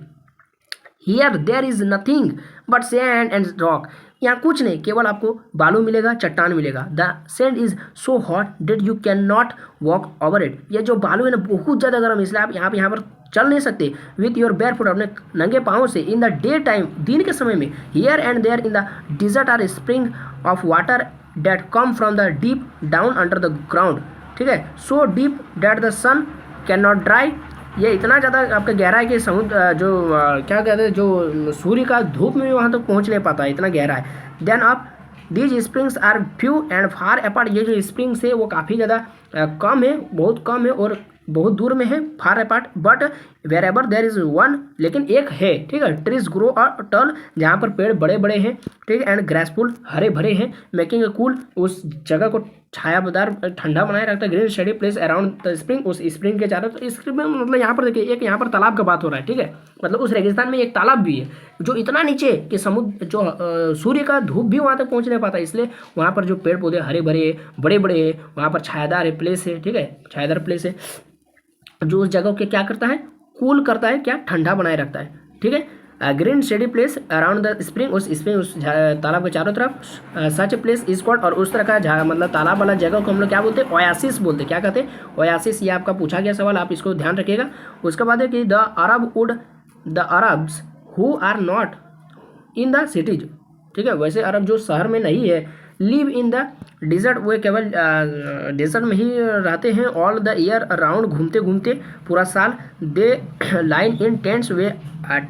Here there is nothing but sand and rock, यहाँ कुछ नहीं, केवल आपको बालू मिलेगा, चट्टान मिलेगा। The sand is so hot that you can not walk over it, ये जो बालू है ना बहुत ज़्यादा गर्म, इसलिए आप यहाँ पर चल नहीं सकते विथ योर बेयर फुट, अपने नंगे पाँव से। इन द डे टाइम, दिन के समय में, here and there in the desert are spring of water that come from the deep down under the ground, ठीक है। So deep that the sun can not dry, ये इतना ज़्यादा आपका गहरा है कि समुद्र जो क्या कहते हैं, जो सूर्य का धूप में भी वहाँ तक पहुँच नहीं पाता, इतना गहरा है। देन आप these springs are few and far apart, ये जो स्प्रिंग्स है वो काफ़ी ज़्यादा कम है, बहुत कम है और बहुत दूर में है, far apart. But wherever there is one, लेकिन एक है, ठीक है। ट्रीज ग्रो और टल, जहाँ पर पेड़ बड़े बड़े हैं, ठीक है। एंड ग्रासफुल, हरे भरे हैं। मेकिंग ए कूल, उस जगह को छायादार ठंडा बनाए रखता है। Green shady place around the spring, उस स्प्रिंग के चारों, तो स्प्रिंग में मतलब यहाँ पर देखिए एक यहाँ पर तालाब का बात हो रहा है, ठीक है। मतलब उस रेगिस्तान में एक तालाब भी है जो इतना नीचे कि समुद्र जो सूर्य का धूप भी वहाँ तक पहुँच नहीं पाता, इसलिए वहाँ पर जो पेड़ पौधे हरे भरे बड़े बड़े हैं, वहाँ पर छायादार है प्लेस है, ठीक है, छायादार प्लेस है जो उस जगह के क्या करता है? कूल करता है, क्या? ठंडा बनाए रखता है, ठीक है। Green shady place around the spring, उस स्प्रिंग उस तालाब के चारों तरफ। सच प्लेस इज कॉल्ड, और उस तरह का मतलब तालाब वाला जगह को हम लोग क्या बोलते हैं? ओयासिस बोलते हैं। क्या कहते हैं? ओयासिस। ये आपका पूछा गया सवाल, आप इसको ध्यान रखिएगा। उसके बाद है कि the Arabs who are not in the cities, ठीक है, वैसे अरब जो शहर में नहीं है, लिव इन द डिजर्ट, वो केवल डेजर्ट में ही रहते हैं। ऑल द ईयर अराउंड, घूमते घूमते पूरा साल। दे लाइन इन टेंट्स, वे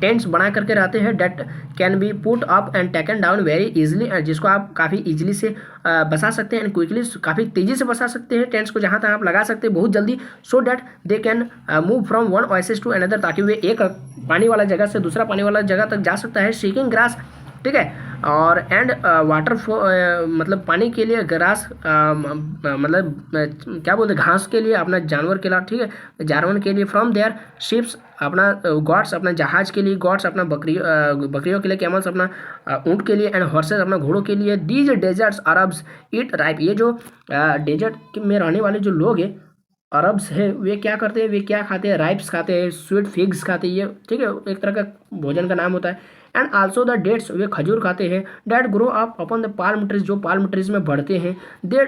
टेंट्स बना करके रहते हैं। That can be put up and taken down very easily, जिसको आप काफ़ी इजीली से बसा सकते हैं एंड क्विकली, काफ़ी तेज़ी से बसा सकते हैं टेंट्स को, जहाँ तक आप लगा सकते हैं बहुत जल्दी। So that they can move from one oasis to another, ताकि वे एक पानी वाला जगह से दूसरा पानी वाला जगह तक जा सकता है। सीकिंग ग्रास, ठीक है, और एंड वाटर मतलब पानी के लिए, ग्रास मतलब क्या बोलते हैं, घास के लिए, अपना जानवर के लिए, ठीक है, जानवर के लिए। फ्रॉम देयर शिप्स, अपना गॉड्स, अपना जहाज के लिए, गॉड्स अपना बकरियों के लिए, कैमल्स अपना ऊँट के लिए, एंड हॉर्सेस अपना घोड़ों के लिए। These deserts Arabs eat ripe, ये जो डेजर्ट में रहने वाले जो लोग हैं अरब्स है, वे क्या करते हैं? वे क्या खाते हैं? राइप्स खाते हैं, स्वीट फिग्स खाते हैं, ये ठीक है, एक तरह का भोजन का नाम होता है। एंड आल्सो द डेट्स, वे खजूर खाते हैं। That grow up upon the palm trees, जो पाल्म ट्रीज में बढ़ते हैं। दे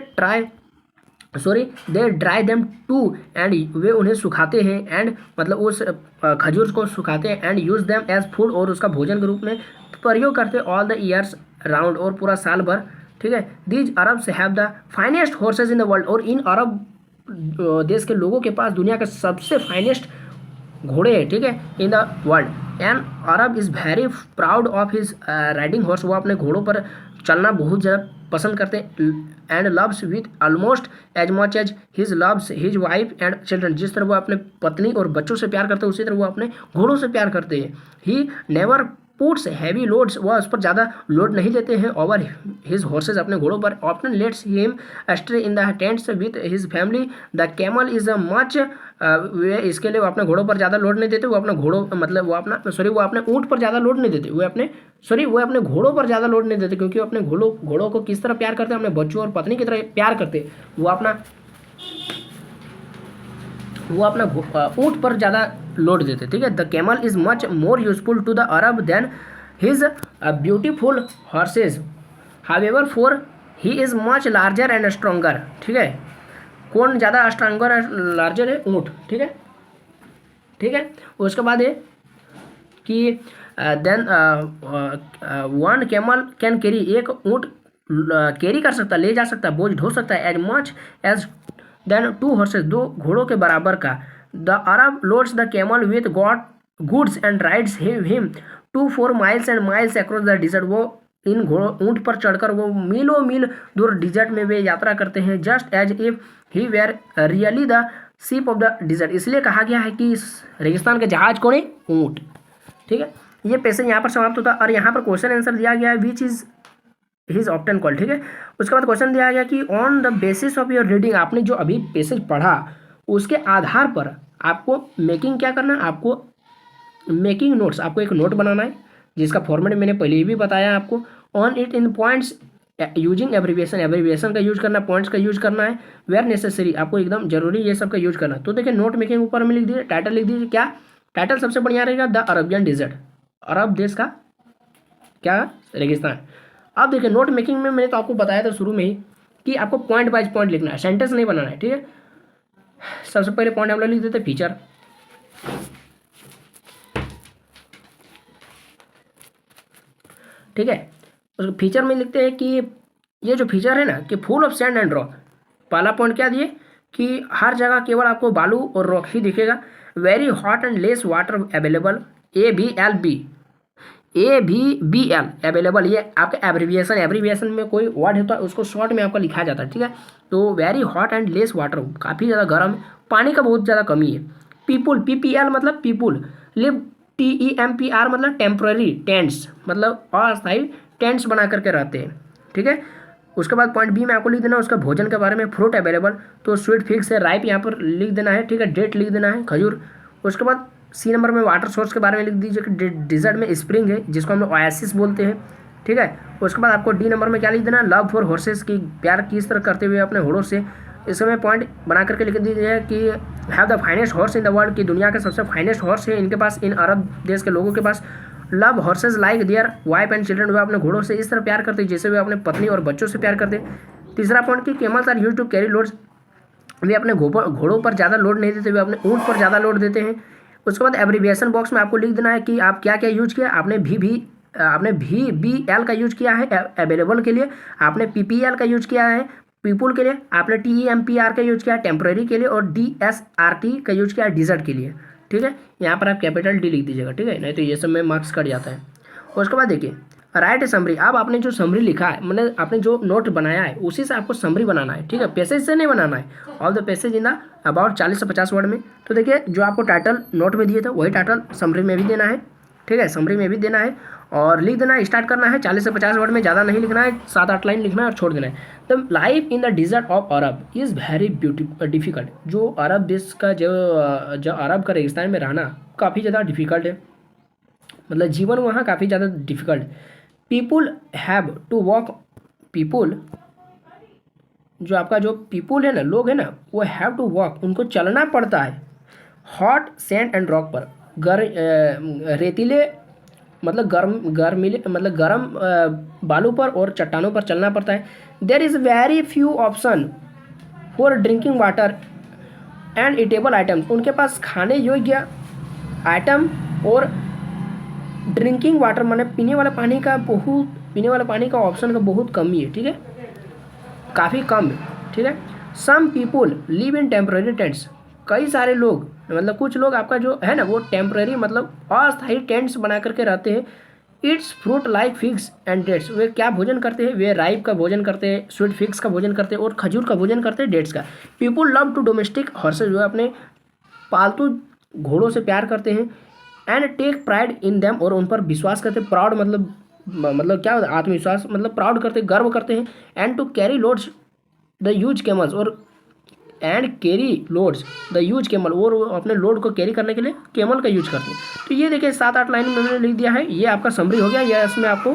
ड्राई देम टू, एंड वे उन्हें सुखाते हैं, एंड मतलब उस खजूर को सुखाते हैं। And use them as food, और उसका भोजन के रूप में प्रयोग करते हैं। ऑल द ईयर्स राउंड, और पूरा साल भर, ठीक है। These Arabs have the finest horse's in the world, और इन अरब देश के लोगों के पास दुनिया का सबसे फाइनेस्ट घोड़े हैं, ठीक है, in the world. And Arab is very proud of his riding horse, वो अपने घोड़ों पर चलना बहुत ज़्यादा पसंद करते हैं। And loves with almost as much as his loves his wife and children, जिस तरह वो अपने पत्नी और बच्चों से प्यार करते हैं, उसी तरह वो अपने घोड़ों से प्यार करते हैं। He never puts heavy loads, वह उस पर ज़्यादा लोड नहीं देते हैं। ओवर हिज हॉर्सेज, अपने घोड़ों पर। Often lets him stay in the tents with his family. The camel is a much, वे इसके लिए वो अपने घोड़ों पर ज़्यादा लोड नहीं देते, वो अपने घोड़ों मतलब वो अपने ऊँट पर ज़्यादा लोड नहीं देते, वो अपने घोड़ों पर ज़्यादा लोड नहीं देते, क्योंकि वो अपने घोड़ों को किस तरह प्यार करते हैं? अपने बच्चों और पत्नी की तरह प्यार करते हैं। वो अपना ऊँट पर ज़्यादा लोड देते, ठीक है। The camel is much more useful to the Arab than his beautiful horses, however for he is much larger and stronger, ठीक है। कौन ज़्यादा स्ट्रोंगर एंड लार्जर है? ऊँट, ठीक है। उसके बाद है कि then one camel can carry, एक ऊँट कैरी कर सकता, ले जा सकता, बोझ ढो सकता है। As much as then two horses, दो घोड़ों के बराबर का। The Arab loads the camel with goods and rides him 4 miles and miles across the desert, वो इन घोड़ों ऊंट पर चढ़कर वो मीलों मील दूर डिजर्ट में वे यात्रा करते हैं। Just as if he were really the ship of the desert, इसलिए कहा गया है कि इस रेगिस्तान का जहाज कौन है? ऊंट। ठीक है, ये पैसेज यहाँ पर समाप्त होता है और यहाँ पर क्वेश्चन आंसर दिया गया है which is his often call. ठीक है, उसके बाद क्वेश्चन दिया गया कि on the basis of your reading, आपने जो अभी पैसेज पढ़ा उसके आधार पर आपको मेकिंग क्या करना है? आपको मेकिंग नोट्स, आपको एक नोट बनाना है जिसका फॉर्मेट मैंने पहले ही भी बताया आपको। On it in points using abbreviation, abbreviation का यूज करना, पॉइंट्स का यूज करना है। वेयर नेसेसरी, आपको एकदम जरूरी ये सब का यूज करना। तो देखिए नोट मेकिंग ऊपर में लिख दीजिए, टाइटल लिख दीजिए। क्या टाइटल सबसे बढ़िया रहेगा? द अरबियन डिजर्ट, अरब देश का क्या? रेगिस्तान। अब देखिए नोट मेकिंग में मैंने तो आपको बताया था शुरू में ही कि आपको पॉइंट बाइज पॉइंट लिखना है, सेंटेंस नहीं बनाना है। ठीक है, सबसे पहले पॉइंट हम लोग लिख देते फीचर। ठीक है, उस फीचर में लिखते हैं कि ये जो फीचर है ना कि full of sand and rock. पहला पॉइंट क्या दिए कि हर जगह केवल आपको बालू और रॉक ही दिखेगा। Very hot and less water available, AVLB available, ये आपका एब्रीविएशन, एब्रीविएशन में कोई वर्ड होता है उसको शॉर्ट में आपका लिखा जाता है। ठीक है, तो very hot and less water, काफ़ी ज़्यादा गर्म, पानी का बहुत ज़्यादा कमी है। पीपुल, PPL मतलब पीपुल, लिव TEMPR मतलब टेम्पररी, टेंट्स मतलब अस्थायी टेंट्स बना करके रहते हैं। ठीक है, उसके बाद पॉइंट बी में आपको लिख देना उसका भोजन के बारे में। फ्रूट अवेलेबल, तो स्वीट फिग्स है, राइप यहाँ पर लिख देना है। ठीक है, डेट लिख देना है, खजूर। उसके बाद सी नंबर में वाटर सोर्स के बारे में लिख दीजिए कि डिजर्ट में स्प्रिंग है जिसको हम लोग ओएसिस बोलते हैं। ठीक है, उसके बाद आपको डी नंबर में क्या लिख देना? लव फॉर हॉर्सेस, की प्यार किस तरह करते हुए अपने घोड़ों से। इस समय पॉइंट बना करके लिख दीजिए कि have the finest horse in the world, की दुनिया के सबसे फाइनेस्ट हॉर्स है इनके पास, इन अरब देश के लोगों के पास। Love horses like their wife and children, वे अपने घोड़ों से इस तरह प्यार करते हैं जैसे वे अपने पत्नी और बच्चों से प्यार करते हैं। तीसरा पॉइंट कि camels are used to carry loads, वे अपने घोड़ों पर ज़्यादा लोड नहीं देते, वे अपने ऊँट पर ज़्यादा लोड देते हैं। उसके बाद एब्रीविएशन बॉक्स में आपको लिख देना है कि आप क्या क्या यूज किया। आपने VBL का यूज किया है अवेलेबल के लिए, आपने PPL का यूज किया है पीपुल के लिए, आपने TEMPR का यूज किया है टेम्पररी के लिए, और DSRT का यूज किया है डिजर्ट के लिए। ठीक है, यहाँ पर आप कैपिटल D लिख दीजिएगा। ठीक है, नहीं तो ये सब में मार्क्स कट जाता है। उसके बाद देखिए राइट समरी, अब आपने जो समरी लिखा है मतलब आपने जो नोट बनाया है उसी से आपको समरी बनाना है। ठीक है, पैसेज से नहीं बनाना है। All the passage in the about 40 से 50 वर्ड में। तो देखिए जो आपको टाइटल नोट में दिए थे वही टाइटल समरी में भी देना है। ठीक है, समरी में भी देना है और लिख देना है, स्टार्ट करना है 40 से 50 वर्ड में, ज़्यादा नहीं लिखना है, 7-8 लाइन लिखना है और छोड़ देना है। The life in the desert of Arab is very difficult, जो अरब देश का जो अरब का रेगिस्तान में रहना काफ़ी ज़्यादा डिफिकल्ट है, मतलब जीवन वहाँ काफ़ी ज़्यादा difficult. People have to walk, people जो आपका जो पीपुल है ना, लोग है ना, वो हैव टू वॉक, उनको चलना पड़ता है। हॉट सैंड एंड रॉक पर, रेतीले मतलब गर्मीले मतलब गर्म बालू पर और चट्टानों पर चलना पड़ता है। There is very few option for drinking water and eatable items, उनके पास खाने योग्य आइटम और ड्रिंकिंग वाटर माने पीने वाला पानी का ऑप्शन का बहुत कमी है। ठीक है, काफ़ी कम है। ठीक है, some people live in temporary tents, कई सारे लोग मतलब कुछ लोग आपका जो है ना वो टेम्पररी मतलब अस्थायी टेंट्स बना करके रहते हैं। Eats fruit like figs and dates, वे क्या भोजन करते हैं? वे राइप का भोजन करते हैं, स्वीट फिग्स का भोजन करते हैं और खजूर का भोजन करते हैं, डेट्स का। People love to domestic horses, जो अपने पालतू घोड़ों से प्यार करते हैं। And take pride in them, और उन पर विश्वास करते हैं। प्राउड मतलब क्या होता है? आत्मविश्वास मतलब प्राउड करते, गर्व करते हैं। And to carry loads they use camels, और and carry loads they use camel, और अपने लोड को कैरी करने के लिए कैमल का यूज करते हैं। तो ये देखिए 7-8 लाइन में मैंने लिख दिया है, ये आपका समरी हो गया। या इसमें आपको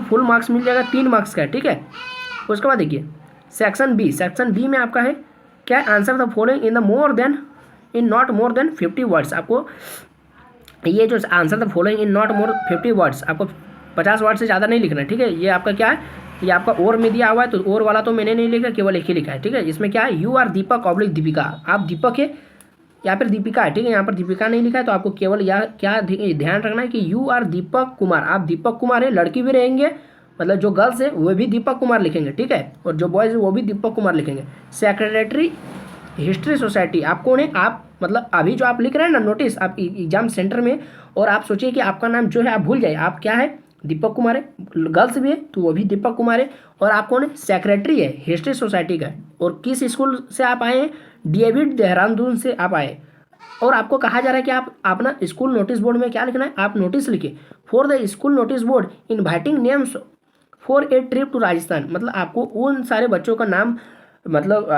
फुल मार्क्स मिल जाएगा, 3 मार्क्स का है। ठीक है, उसके बाद देखिए सेक्शन बी में आपका है क्या? Answer the following in not more than 50 words. आपको ये जो answer the following in not more 50 words, आपको 50 वर्ड से ज़्यादा नहीं लिखना है। ठीक है, ये आपका क्या है? ये आपका और में दिया हुआ है, तो और वाला तो मैंने नहीं लिखा, केवल एक ही लिखा है। ठीक है, इसमें क्या है? You are Deepak oblique Deepika, आप दीपक है या फिर दीपिका है। ठीक है, यहाँ पर दीपिका नहीं लिखा है, तो आपको केवल यह क्या ध्यान रखना है कि यू आर दीपक कुमार, आप दीपक कुमार है। लड़की भी रहेंगे, मतलब जो गर्ल्स है वो भी दीपक कुमार लिखेंगे। ठीक है, और जो बॉयज़ है वो भी दीपक कुमार लिखेंगे। सेक्रेटरी हिस्ट्री सोसाइटी, आप कौन है? आप मतलब अभी जो आप लिख रहे हैं ना नोटिस आप एग्जाम सेंटर में, और आप सोचिए कि आपका नाम जो है आप भूल जाइए, आप क्या है, दीपक कुमार है, गर्ल्स भी है तो वो भी दीपक कुमार है, और आप कौन है, सेक्रेटरी है हिस्ट्री सोसाइटी का, और किस स्कूल से आप आए हैं, डेविड देहरादून से आप आए, और आपको कहा जा रहा है कि आप अपना स्कूल नोटिस बोर्ड में क्या लिखना है, आप नोटिस लिखिए for the school notice board inviting names for a trip to Rajasthan, मतलब आपको उन सारे बच्चों का नाम मतलब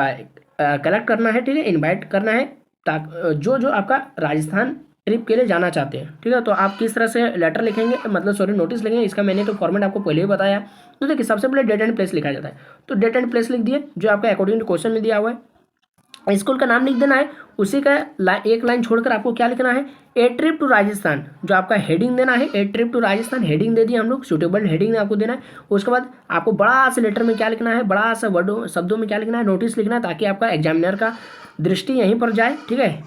कलेक्ट करना है, ठीक है, इनवाइट करना है ताकि जो जो आपका राजस्थान ट्रिप के लिए जाना चाहते हैं, ठीक है। तो आप किस तरह से लेटर लिखेंगे, मतलब सॉरी नोटिस लिखेंगे, इसका मैंने तो फॉर्मेट आपको पहले ही बताया। तो देखिए सबसे पहले डेट एंड प्लेस लिखा जाता है, तो डेट एंड प्लेस लिख दिए जो आपका अकॉर्डिंग टू क्वेश्चन में दिया हुआ है, स्कूल का नाम लिख देना है, उसी का एक लाइन छोड़कर आपको क्या लिखना है, ए ट्रिप टू राजस्थान, जो आपका हेडिंग देना है, ए ट्रिप टू राजस्थान हेडिंग दे दिया हम लोग, सुटेबल हेडिंग आपको देना है। उसके बाद आपको बड़ा सा लेटर में क्या लिखना है, बड़ा सा वर्डों शब्दों में क्या लिखना है, नोटिस लिखना है, ताकि आपका एग्जामिनर का दृष्टि यहीं पर जाए, ठीक है।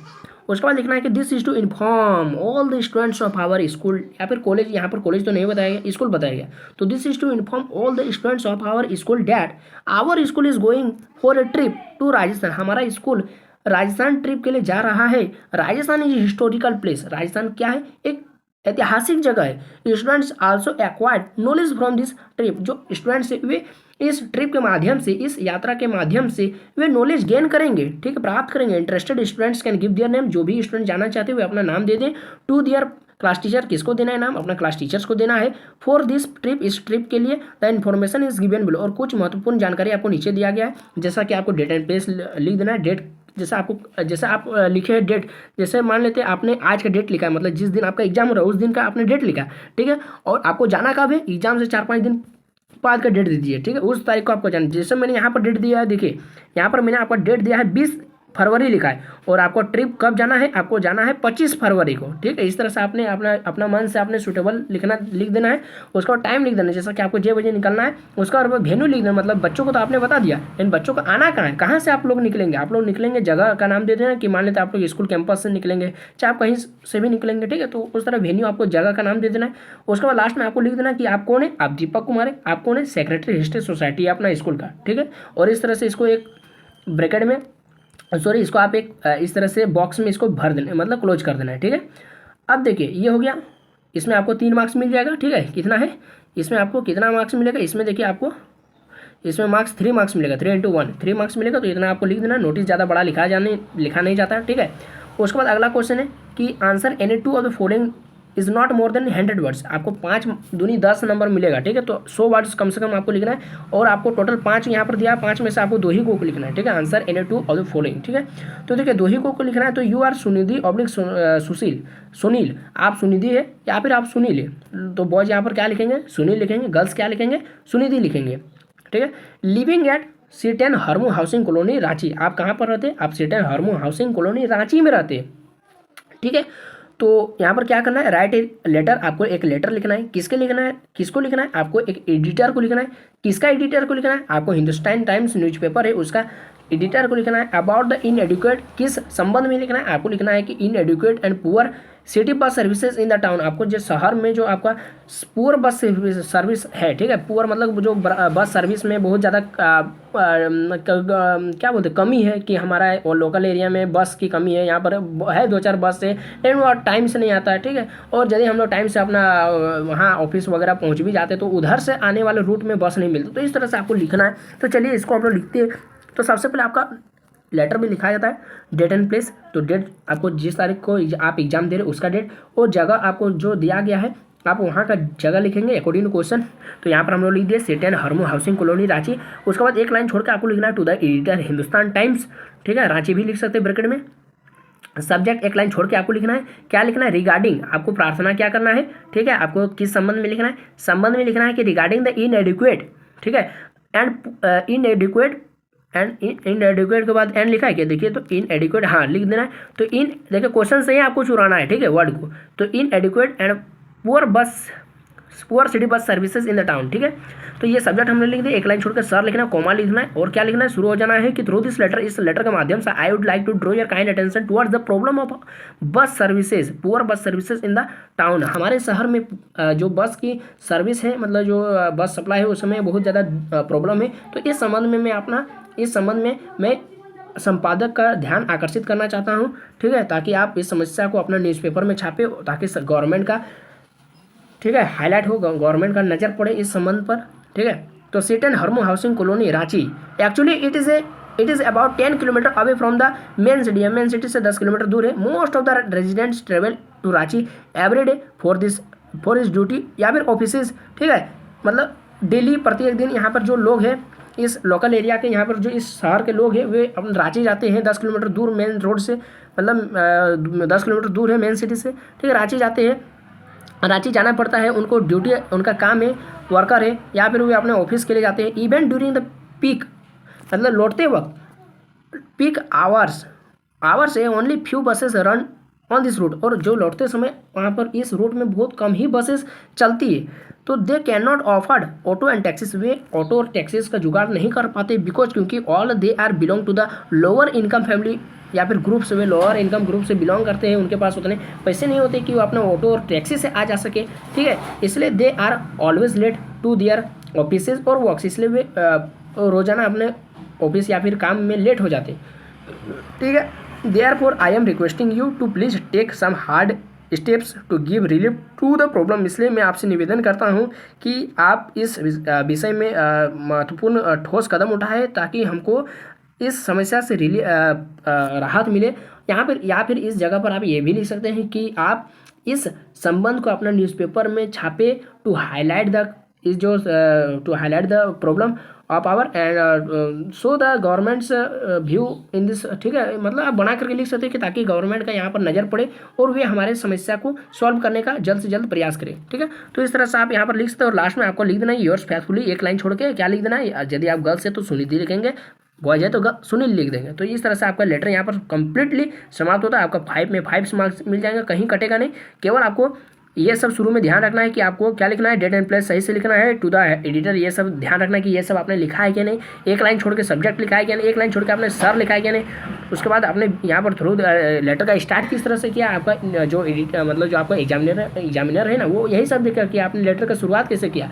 उसके बाद लिखना है कि this is to inform all the students of our school, या फिर कॉलेज, यहाँ पर कॉलेज तो नहीं बताया गया, स्कूल बताया गया, तो this is to inform all the students of our school that our school is going for a trip to Rajasthan, हमारा स्कूल राजस्थान ट्रिप के लिए जा रहा है। Rajasthan is historical place, Rajasthan क्या है, एक ऐतिहासिक जगह है। Students also acquired knowledge from this trip, जो स्टूडेंट्स वे इस ट्रिप के माध्यम से, इस यात्रा के माध्यम से वे नॉलेज गेन करेंगे, ठीक है, प्राप्त करेंगे। Interested students can give their name, जो भी स्टूडेंट जाना चाहते हैं वे अपना नाम दे दें। टू देयर क्लास टीचर, किसको देना है नाम, अपना क्लास टीचर्स को देना है। फॉर दिस ट्रिप, इस ट्रिप के लिए the information is given below, और कुछ महत्वपूर्ण जानकारी आपको नीचे दिया गया है, जैसा कि आपको डेट एंड प्लेस लिख देना है, डेट जैसा आपको, जैसे आप लिखे हैं डेट, जैसे मान लेते हैं आपने आज का डेट लिखा है, मतलब जिस दिन आपका एग्जाम हो रहा है उस दिन का आपने डेट लिखा, ठीक है, और आपको जाना कब है, एग्जाम से 4-5 दिन बाद का डेट दीजिए, ठीक है, उस तारीख को आपको जाना। जैसे मैंने यहाँ पर डेट दिया है, देखिए यहाँ पर मैंने आपका डेट दिया है 20 फरवरी लिखा है, और आपको ट्रिप कब जाना है, आपको जाना है 25 फरवरी को, ठीक है। इस तरह से आपने अपना मन से आपने सुटेबल लिख देना है। उसका टाइम लिख देना है, जैसा कि आपको 6 बजे निकलना है, उसका और वेन्यू लिख देना, मतलब बच्चों को तो आपने बता दिया, इन बच्चों को आना कहाँ है, कहाँ से आप लोग निकलेंगे, आप लोग निकलेंगे जगह का नाम दे देना, कि मान लेते आप लोग स्कूल कैंपस से निकलेंगे, चाहे आप कहीं से भी निकलेंगे, ठीक है, तो उस तरह वेन्यू आपको जगह का नाम दे देना है। उसके बाद लास्ट में आपको लिख देना कि आप कौन है, आप दीपक कुमार है, आप कौन है, सेक्रेटरी हिस्ट्री सोसाइटी है अपना स्कूल का, ठीक है। और इस तरह से इसको एक ब्रैकेट में, सॉरी इसको आप एक इस तरह से बॉक्स में इसको भर देना, मतलब क्लोज कर देना है, ठीक है। अब देखिए ये हो गया, इसमें आपको 3 मार्क्स मिल जाएगा, ठीक है। कितना है इसमें, आपको कितना मार्क्स मिलेगा इसमें, देखिए आपको इसमें मार्क्स 3 मार्क्स मिलेगा, 3 × 1 3 मार्क्स मिलेगा, तो इतना आपको लिख देना। नोटिस ज़्यादा बड़ा लिखा नहीं जाता, ठीक है। उसके बाद अगला क्वेश्चन है कि answer any 2 of the following is not more than 100 words, आपको 5 दूनी 10 नंबर मिलेगा, ठीक है, तो 100 वर्ड्स कम से कम आपको लिखना है, और आपको टोटल 5 यहाँ पर दिया, 5 में से आपको 2 ही को लिखना है, ठीक है। Answer any 2 of the following, ठीक है। तो देखिए 2 ही को लिखना है, तो यू आर सुनिधि ऑब्लिक सुशील, सुनील, आप सुनिधि है या फिर आप सुनील है, तो बॉयज यहाँ पर क्या लिखेंगे, सुनील लिखेंगे, गर्ल्स क्या लिखेंगे, सुनिधि लिखेंगे, ठीक है। Living at C10 Harmu housing colony Ranchi, आप कहाँ पर रहते हैं, आप C10 Harmu housing colony Ranchi में रहते हैं, ठीक है। तो यहाँ पर क्या करना है, राइट ए लेटर, आपको एक लेटर लिखना है, किसके लिखना है, किसको लिखना है, आपको एक एडिटर को लिखना है, किसका एडिटर को लिखना है, आपको हिंदुस्तान टाइम्स न्यूज़पेपर है उसका एडिटर को लिखना है। अबाउट द इनएडुकेट, किस संबंध में लिखना है, आपको लिखना है कि inadequate and poor city bus services in the town, आपको जो शहर में जो आपका पुअर बस सर्विस है, ठीक है, पुअर मतलब जो बस सर्विस में बहुत ज़्यादा क्या बोलते कमी है, कि हमारा और लोकल एरिया में बस की कमी है, यहाँ पर है 2-4 बस से, लेकिन वो टाइम से नहीं आता है, ठीक है। और यदि हम लोग टाइम से अपना वहाँ ऑफिस वगैरह पहुँच भी जाते तो उधर से आने वाले रूट में बस नहीं मिलती, तो इस तरह से आपको लिखना है। तो चलिए इसको आप लोग लिखते हैं। तो सबसे पहले आपका लेटर में लिखा जाता है डेट एंड प्लेस, तो डेट आपको जिस तारीख को आप एग्जाम दे रहे हो उसका डेट, और जगह आपको जो दिया गया है आप वहाँ का जगह लिखेंगे अकॉर्डिंग टू क्वेश्चन। तो यहाँ पर हम लोग लिख दिए C10 Harmu housing colony Ranchi. उसके बाद एक लाइन छोड़ के आपको लिखना है to the editor Hindustan Times, ठीक है, रांची भी लिख सकते हैं ब्रैकेट में। सब्जेक्ट एक लाइन छोड़ के आपको लिखना है, क्या लिखना है, रिगार्डिंग, आपको प्रार्थना क्या करना है, ठीक है, आपको किस संबंध में लिखना है, संबंध में लिखना है कि रिगार्डिंग द इनएडुकेट, ठीक है, एंड इनएडुकेट के बाद एंड लिखा है क्या, देखिए तो इनएडुकेट, हाँ लिख देना है। तो देखिए क्वेश्चन से ही आपको चुराना है, ठीक है, वर्ड को। तो inadequate and poor city bus services in the town, ठीक है। तो ये सब्जेक्ट हमने लिख दिया, एक लाइन छोड़कर सर लिखना है, कॉमा लिखना है, और क्या लिखना है, शुरू हो जाना है कि थ्रू दिस लेटर, इस लेटर के माध्यम से I would like to draw your kind attention towards the problem of bus services, poor bus services in the town, हमारे शहर में जो बस की सर्विस है, मतलब जो बस सप्लाई है उसमें बहुत ज़्यादा प्रॉब्लम है। तो इस संबंध में मैं संपादक का ध्यान आकर्षित करना चाहता हूँ, ठीक है, ताकि आप इस समस्या को अपना न्यूज़पेपर में छापे, ताकि गवर्नमेंट का, ठीक है, हाईलाइट हो, गवर्नमेंट का नज़र पड़े इस संबंध पर, ठीक है। तो सीटन Harmu housing colony Ranchi, actually it is about 10 kilometre away from the main city. Main city से 10 किलोमीटर दूर है। Most of the residents travel to Ranchi every day for इस ड्यूटी या फिर ऑफिसेज, ठीक है, मतलब डेली प्रत्येक दिन यहाँ पर जो लोग हैं इस लोकल एरिया के, यहाँ पर जो इस शहर के लोग हैं वे अपन रांची जाते हैं 10 किलोमीटर दूर मेन रोड से, मतलब 10 किलोमीटर दूर है मेन सिटी से, ठीक है, रांची जाते हैं। रांची जाना पड़ता है उनको, ड्यूटी उनका काम है, वर्कर है, या फिर वे अपने ऑफिस के लिए जाते हैं। इवन ड्यूरिंग द पीक, मतलब लौटते वक्त पीक आवर्स है, only few buses run on this route, और जो लौटते समय वहाँ पर इस रूट में बहुत कम ही बसेस चलती है। तो they can not afford auto and taxis, वे ऑटो और टैक्सीज का जुगाड़ नहीं कर पाते, बिकॉज क्योंकि all they are belong to the lower income family या फिर ग्रुप से, वे लोअर इनकम ग्रुप से बिलोंग करते हैं, उनके पास उतने पैसे नहीं होते कि वो अपना ऑटो और टैक्सी से आ जा सके, ठीक है। इसलिए they are always late to their offices और वर्क्स, इसलिए वे रोजाना अपने ऑफिस या फिर काम में लेट हो जाते, ठीक है। Therefore, I am requesting you to please take some hard steps to give relief to the problem। इसलिए मैं आपसे निवेदन करता हूँ कि आप इस विषय में महत्वपूर्ण ठोस कदम उठाएं, ताकि हमको इस समस्या से राहत मिले। यहाँ पर या फिर इस जगह पर आप ये भी लिख सकते हैं कि आप इस संबंध को अपना न्यूज़पेपर में छापे to highlight the problem of our and so the government's view in this, ठीक है, मतलब आप बना करके लिख सकते हैं कि ताकि गवर्नमेंट का यहाँ पर नज़र पड़े और वे हमारे समस्या को सॉल्व करने का जल्द से जल्द प्रयास करें, ठीक है। तो इस तरह से आप यहाँ पर लिख सकते हैं, और लास्ट में आपको लिख देना है योर्स फेथफुली, एक लाइन छोड़ के क्या लिख देना है, यदि आप गर्ल्स है तो सुनीति लिखेंगे, बॉयज है तो सुनील लिख देंगे। तो इस तरह से आपका लेटर यहाँ पर कंप्लीटली समाप्त होता है। आपका 5 में 5 मार्क्स मिल जाएंगे, कहीं कटेगा नहीं। केवल आपको ये सब शुरू में ध्यान रखना है कि आपको क्या लिखना है, डेट एंड प्लेस सही से लिखना है टू द एडिटर, ये सब ध्यान रखना है कि ये सब आपने लिखा है कि नहीं, एक लाइन छोड़ के सब्जेक्ट लिखा है कि नहीं, एक लाइन छोड़ के आपने सर लिखा है कि नहीं। उसके बाद आपने यहाँ पर थ्रू लेटर का स्टार्ट किस तरह से किया, आपका जो एडिटर मतलब जो आपका एग्जामिनर है ना, वो यही सब देखा कि आपने लेटर का शुरुआत कैसे किया।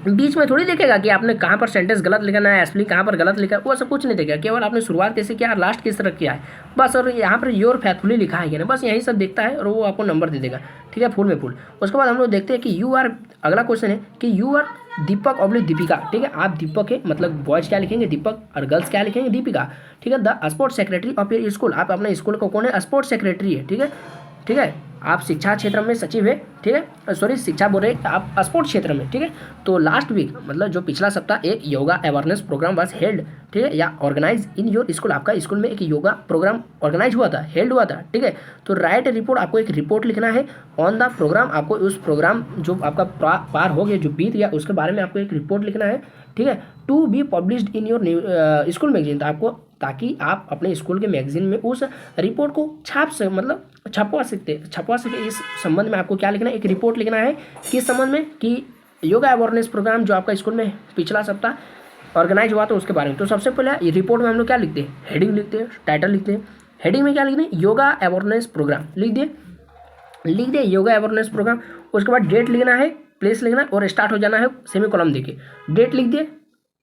बीच में थोड़ी देखेगा कि आपने कहाँ पर सेंटेंस गलत लिखना है, स्पेलिंग कहाँ पर गलत लिखा है, वो सब कुछ नहीं देखेगा, केवल आपने शुरुआत कैसे किया और लास्ट किस तरह किया है बस। और यहाँ पर योर फेथफुली लिखा है कि नहीं, बस यही सब देखता है और वो आपको नंबर दे देगा, ठीक है, फुल में फुल। उसके बाद हम लोग देखते हैं कि यू आर, अगला क्वेश्चन है कि you are Deepak oblique Deepika, ठीक है, आप दीपक है, मतलब बॉयज क्या लिखेंगे दीपक, और गर्ल्स क्या लिखेंगे दीपिका, ठीक है। The sports secretary of your school, आप अपने स्कूल को कौन है, स्पोर्ट्स सेक्रेटरी है, ठीक है, ठीक है। आप शिक्षा क्षेत्र में सचिव है, ठीक है, सॉरी शिक्षा बोल रहे आप स्पोर्ट्स क्षेत्र में, ठीक है। तो लास्ट वीक मतलब जो पिछला सप्ताह एक yoga awareness programme was held, ठीक है, या ऑर्गेनाइज इन योर स्कूल, आपका स्कूल में एक योगा प्रोग्राम ऑर्गेनाइज हुआ था, हेल्ड हुआ था, ठीक है। तो राइट रिपोर्ट, आपको एक रिपोर्ट लिखना है ऑन द प्रोग्राम, आपको उस प्रोग्राम जो आपका पार हो गया, जो बीत गया, उसके बारे में आपको एक रिपोर्ट लिखना है, ठीक है, to be published in your school magazine, तो आपको ताकि आप अपने स्कूल के मैगजीन में उस रिपोर्ट को छपवा सकते। इस संबंध में आपको क्या लिखना है, एक रिपोर्ट लिखना है किस संबंध में, कि योगा अवेयरनेस प्रोग्राम जो आपका स्कूल में पिछला सप्ताह ऑर्गेनाइज हुआ था उसके बारे में। तो सबसे पहले ये रिपोर्ट में हम लोग क्या लिखते हैं, हेडिंग लिखते हैं, टाइटल लिखते हैं। हेडिंग में क्या लिखते हैं, योगा अवेयरनेस प्रोग्राम लिख दिए योगा अवेयरनेस प्रोग्राम। उसके बाद डेट लिखना है, प्लेस लिखना है, और स्टार्ट हो जाना है सेमीकोलन देके। डेट लिख दिए,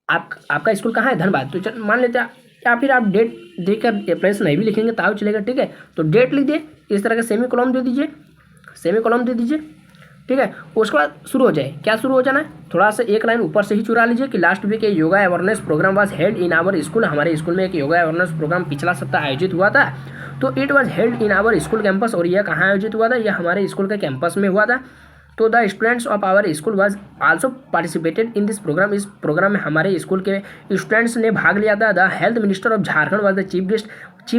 आपका स्कूल कहाँ है, धनबाद, तो मान लेते हैं, या फिर आप डेट देकर प्लेस नहीं भी लिखेंगे ताऊ चलेगा, ठीक है। तो डेट लिख दिए, इस तरह का सेमीकोलन दे दीजिए, ठीक है। उसके बाद शुरू हो जाए, क्या शुरू हो जाना है, थोड़ा सा एक लाइन ऊपर से ही चुरा लीजिए कि last week yoga awareness programme was held in our school, हमारे स्कूल में एक योगा अवेयरनेस प्रोग्राम पिछला सप्ताह आयोजित हुआ था। तो it was held in our school campus, और यह कहाँ आयोजित हुआ था, यह हमारे स्कूल के कैंपस में हुआ था। तो the students of our school was also participated in this programme, इस प्रोग्राम में हमारे स्कूल के स्टूडेंट्स ने भाग लिया था। The health minister of Jharkhand was the chief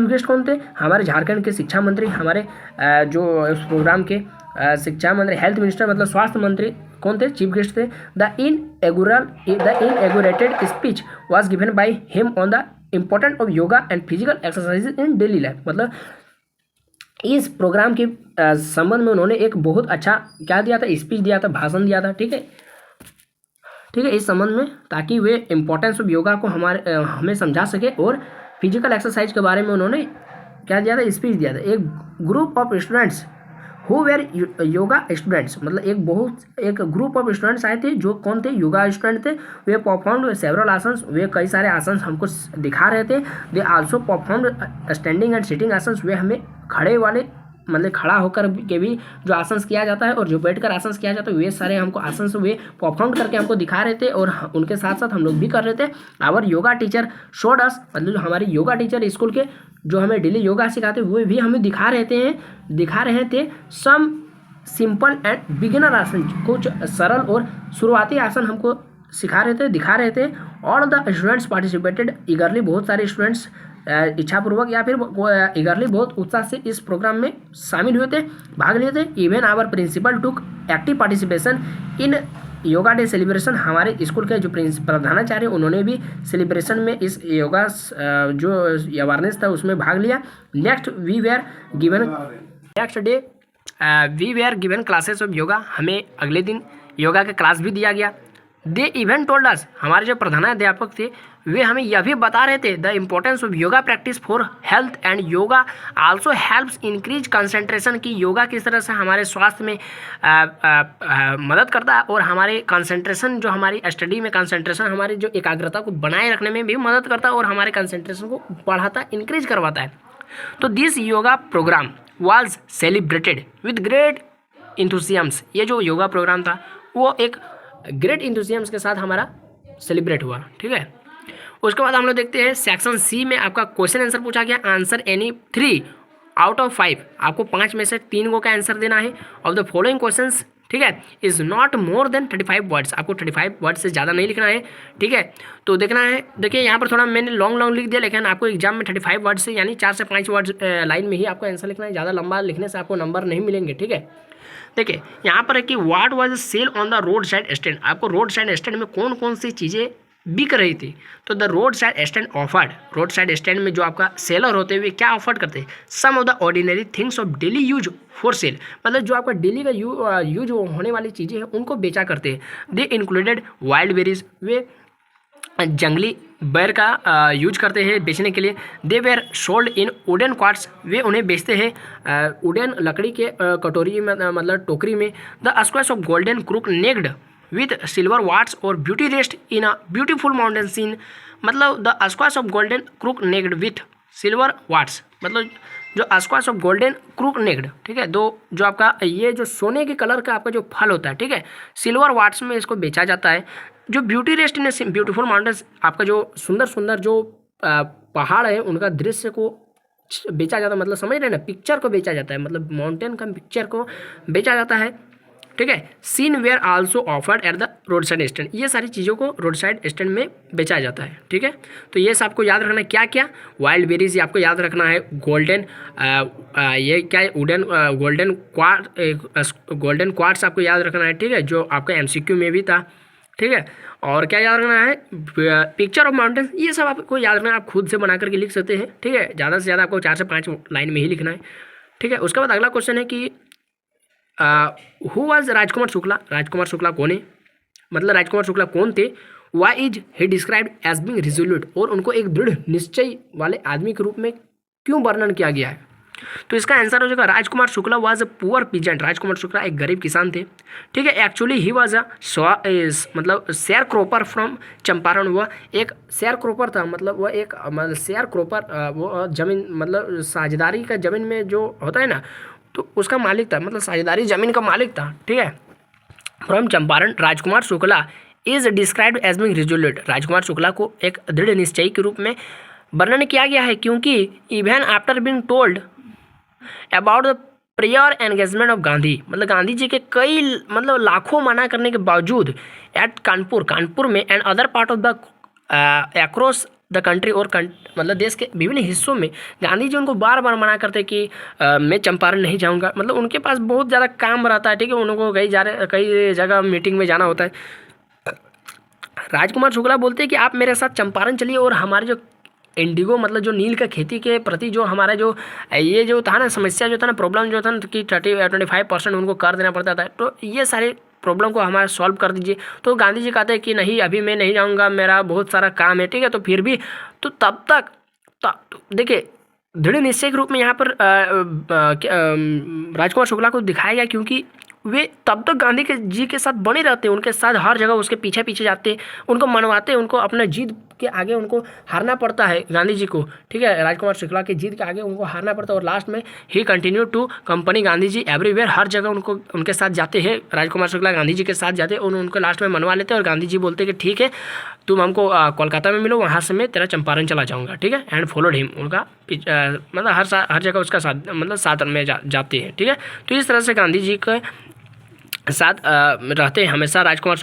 guest कौन थे, हमारे झारखंड के शिक्षा मंत्री, हमारे जो उस प्रोग्राम के शिक्षा मंत्री, हेल्थ मिनिस्टर मतलब स्वास्थ्य मंत्री कौन थे, चीफ गेस्ट थे। The inaugurated speech was given by him on the important of yoga and physical exercises in daily life, मतलब इस प्रोग्राम के संबंध में उन्होंने एक बहुत अच्छा क्या दिया था, स्पीच दिया था, भाषण दिया था, ठीक है, इस संबंध में, ताकि वे इम्पोर्टेंस ऑफ योगा को हमें समझा सके, और फिजिकल एक्सरसाइज के बारे में उन्होंने क्या दिया था, स्पीच दिया था। एक group of students who were yoga students, मतलब एक ग्रुप ऑफ स्टूडेंट्स आए थे जो कौन थे, योगा स्टूडेंट थे। वे परफॉर्म्ड सेवरल आसन्स, वे कई सारे आसन्स हमको दिखा रहे थे। They also performed standing and sitting asanas, वे हमें खड़े वाले मतलब खड़ा होकर के भी जो आसन्स किया जाता है और जो बैठकर आसन्स किया जाता है वे सारे हमको आसन्स वे परफॉर्म करके हमको दिखा रहे थे और उनके साथ साथ हम लोग भी कर रहे थे। Our yoga teacher showed us, मतलब जो हमारे योगा टीचर स्कूल के जो हमें डेली योगा सिखाते हुए भी हमें दिखा रहे थे सम सिंपल एंड बिगिनर आसन, कुछ सरल और शुरुआती आसन हमको दिखा रहे थे। ऑल द स्टूडेंट्स पार्टिसिपेटेड ईगरली, बहुत सारे स्टूडेंट्स इच्छापूर्वक या फिर ईगरली बहुत उत्साह से इस प्रोग्राम में शामिल हुए थे, भाग लिए थे। Even our principal took active participation in yoga day celebration, हमारे स्कूल के जो प्रधानाचार्य उन्होंने भी सेलिब्रेशन में इस योगा जो अवेयरनेस था उसमें भाग लिया। Next day we were given classes of yoga, हमें अगले दिन योगा का क्लास भी दिया गया। दे इवन टोल्ड अस, हमारे जो प्रधानाध्यापक थे वे हमें यह भी बता रहे थे the importance of yoga practice for health and yoga also helps increase concentration, की योगा किस तरह से हमारे स्वास्थ्य में मदद करता है और हमारे कंसंट्रेशन, जो हमारी स्टडी में कंसंट्रेशन, हमारी जो एकाग्रता को बनाए रखने में भी मदद करता है और हमारे कंसंट्रेशन को बढ़ाता है, इंक्रीज करवाता है। तो this yoga programme was celebrated with great enthusiasms, ये जो योगा प्रोग्राम था वो एक ग्रेट इंथुसियाम्स के साथ हमारा सेलिब्रेट हुआ, ठीक है। उसके बाद हम लोग देखते हैं सेक्शन सी में आपका क्वेश्चन आंसर पूछा गया। आंसर एनी 3 आउट ऑफ 5, आपको 5 में से 3 को का आंसर देना है। ऑफ द फॉलोइंग क्वेश्चंस, ठीक है, is not more than 35 words, आपको 35 वर्ड से ज़्यादा नहीं लिखना है, ठीक है। तो देखना है, देखिए यहाँ पर थोड़ा मैंने लॉन्ग लिख दिया, लेकिन आपको एग्जाम में 35 वर्ड से यानी 4 से 5 वर्ड लाइन में ही आपको आंसर लिखना है, ज़्यादा लंबा लिखने से आपको नंबर नहीं मिलेंगे, ठीक है। देखिए यहाँ पर है कि what was sale on the road side stand, आपको रोड साइड स्टैंड में कौन कौन सी चीज़ें बिक रही थी। तो the road side stand offered, road side stand में जो आपका सेलर होते हुए क्या ऑफर करते हैं, some of the ordinary things of daily use for sale, मतलब जो आपका डेली का यूज होने वाली चीज़ें हैं उनको बेचा करते हैं। दे इंक्लूडेड वाइल्ड बेरीज, वे जंगली बैर का यूज करते हैं बेचने के लिए। They were sold in wooden quarts, वे उन्हें बेचते हैं वुडन लकड़ी के कटोरी में, मतलब टोकरी में। The squares of golden crook necked with silver warts और beauty rest in a beautiful mountain scene, मतलब the squares of golden crook necked with silver warts, मतलब जो squares of golden crook necked, ठीक है, दो जो आपका ये जो सोने के कलर का आपका जो फल होता है, ठीक है, सिल्वर वाट्स में इसको बेचा जाता है। जो ब्यूटी रेस्ट इन ब्यूटीफुल माउंटेन्स, आपका जो सुंदर सुंदर जो पहाड़ है उनका दृश्य को बेचा जाता है, मतलब समझ रहे हैं ना, पिक्चर को बेचा जाता है, मतलब माउंटेन का पिक्चर को बेचा जाता है, ठीक है। Seen were also offered at the road side stand, ये सारी चीज़ों को रोड साइड स्टैंड में बेचा जाता है, ठीक है। तो ये सब आपको याद रखना है, क्या क्या, वाइल्ड बेरीज ये आपको याद रखना है, गोल्डन ये क्या है, वुडन गोल्डन क्वार्ट्स आपको याद रखना है, ठीक है, जो आपका MCQ में भी था, ठीक है। और क्या याद रखना है, पिक्चर ऑफ माउंटेन, ये सब आपको याद रखना है, आप खुद से बना करके लिख सकते हैं, ठीक है। ज़्यादा से ज़्यादा आपको 4 से 5 लाइन में ही लिखना है, ठीक है। उसके बाद अगला क्वेश्चन है कि हु वाज राजकुमार शुक्ला, राजकुमार शुक्ला कौन है, मतलब राजकुमार शुक्ला कौन थे। Why is he described as being resolute, और उनको एक दृढ़ निश्चय वाले आदमी के रूप में क्यों वर्णन किया गया है। तो इसका आंसर हो जाएगा Rajkumar Shukla was a poor peasant, Rajkumar Shukla एक गरीब किसान थे, ठीक है। एक्चुअली ही वाज अ मतलब शेयर क्रॉपर फ्रॉम चंपारण, वह एक शेयर क्रॉपर था, मतलब वह एक शेयर क्रॉपर वो जमीन, मतलब साझेदारी का जमीन में जो होता है ना, तो उसका मालिक था, मतलब साझेदारी जमीन का मालिक था, ठीक है, from Champaran. Rajkumar Shukla is described as being resolute, Rajkumar Shukla को एक दृढ़ निश्चयी के रूप में वर्णन किया गया है, क्योंकि even after being told about the prior engagement of Gandhi, मतलब गांधी जी के कई मतलब लाखों मना करने के बावजूद एट कानपुर में and other part of the across the country, और मतलब देश के विभिन्न हिस्सों में गांधी जी उनको बार बार मना करते कि मैं चंपारण नहीं जाऊंगा, मतलब उनके पास बहुत ज़्यादा काम रहता है, ठीक है, उनको कई जगह मीटिंग में जाना होता है। राजकुमार शुक्ला बोलते हैं कि आप मेरे साथ चंपारण चलिए और हमारे जो इंडिगो, मतलब जो नील का खेती के प्रति जो हमारा जो ये जो था ना समस्या, जो था ना प्रॉब्लम जो था ना कि 25% उनको कर देना पड़ता था, तो ये सारे प्रॉब्लम को हमारा सॉल्व कर दीजिए। तो गांधी जी कहते हैं कि नहीं, अभी मैं नहीं जाऊंगा, मेरा बहुत सारा काम है, ठीक है। तो फिर भी तो तब तक देखिए दृढ़ निश्चय के रूप में यहाँ पर राजकुमार शुक्ला को दिखाया गया, क्योंकि वे तब तक गांधी के जी के साथ बने रहते हैं, उनके साथ हर जगह उसके पीछे पीछे जाते, उनको मनवाते, उनको अपने जीत के आगे उनको हारना पड़ता है गांधी जी को, ठीक है, राजकुमार शुक्ला की जीत के आगे उनको हारना पड़ता है। और लास्ट में ही continue to company Gandhi ji everywhere, हर जगह उनको उनके साथ जाते हैं, राजकुमार शुक्ला गांधी जी के साथ जाते हैं और उनको लास्ट में मनवा लेते हैं। और गांधी जी बोलते हैं कि ठीक है, तुम हमको कोलकाता में मिलो, वहाँ से मैं तेरा चंपारण चला जाऊँगा, ठीक है। एंड फॉलोड हिम, उनका मतलब हर जगह उसका साथ, मतलब साथ में जाते हैं, ठीक है। तो इस तरह से गांधी जी के साथ रहते हैं हमेशा राजकुमार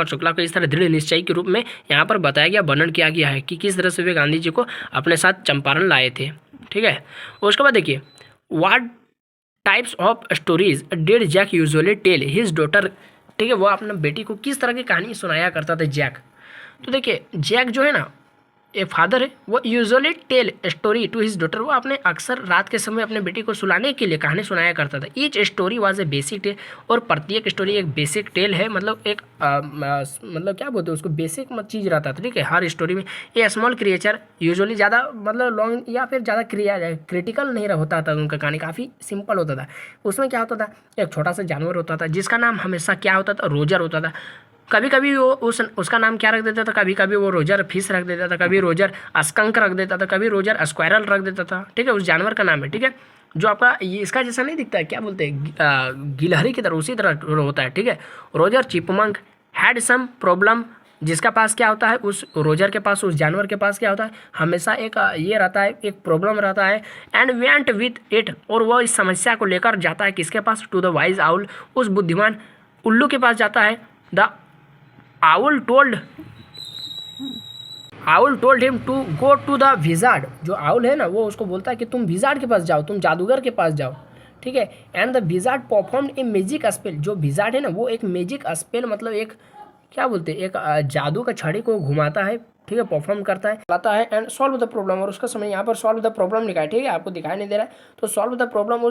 शुक्ला को इस तरह दृढ़ निश्चय के रूप में यहाँ पर बताया गया, वर्णन किया गया है कि किस तरह से वे गांधी जी को अपने साथ चंपारण लाए थे, ठीक है। उसके बाद देखिए, what types of stories did Jack usually tell his daughter, ठीक है, वो अपने बेटी को किस तरह की कहानी सुनाया करता था जैक। तो देखिए, जैक जो है ना, एक फादर है, वो usually tell story to his daughter, वो अपने अक्सर रात के समय अपने बेटी को सुलाने के लिए कहानी सुनाया करता था। Each story was a basic tale, और प्रत्येक स्टोरी एक बेसिक टेल है, मतलब एक मतलब क्या बोलते हैं उसको, बेसिक चीज़ रहता था, ठीक है। हर स्टोरी में ये स्मॉल क्रिएचर यूजुअली ज़्यादा मतलब लॉन्ग या फिर ज़्यादा क्रिटिकल नहीं होता था, उनका कहानी काफ़ी सिंपल होता था। उसमें क्या होता था, एक छोटा सा जानवर होता था जिसका नाम हमेशा क्या होता था, रोजर होता था। कभी कभी वो उसका नाम क्या रख देता था, कभी कभी वो रोजर फिश रख देता था, कभी रोजर स्कंक रख देता था, कभी रोजर स्क्वायरल रख देता था, ठीक है। उस जानवर का नाम है, ठीक है, जो आपका ये इसका जैसा नहीं दिखता है, क्या बोलते हैं, गिलहरी की तरह, उसी तरह होता है, ठीक है। Roger chipmunk had some problem, जिसका पास क्या होता है, उस रोजर के पास, उस जानवर के पास क्या होता है, हमेशा एक ये रहता है, एक प्रॉब्लम रहता है। एंड वेंट विथ इट, और वह इस समस्या को लेकर जाता है किसके पास, टू द वाइज आउल, उस बुद्धिमान उल्लू के पास जाता है। The owl told him to go to the wizard, जो आउल है ना, वो उसको बोलता है कि तुम विजार्ड के पास जाओ, तुम जादूगर के पास जाओ, ठीक है। And the wizard performed a magic spell, जो विजार्ड है ना, वो एक मैजिक स्पेल, मतलब एक क्या बोलते हैं, एक जादू का छड़ी को घुमाता है, ठीक है, परफॉर्म करता है, लाता है एंड सॉल्व द प्रॉब्लम। और उसका समय यहाँ पर सॉल्व द प्रॉब्लम लिखा है, ठीक है, आपको दिखाई नहीं दे रहा है, तो सॉल्व द प्रॉब्लम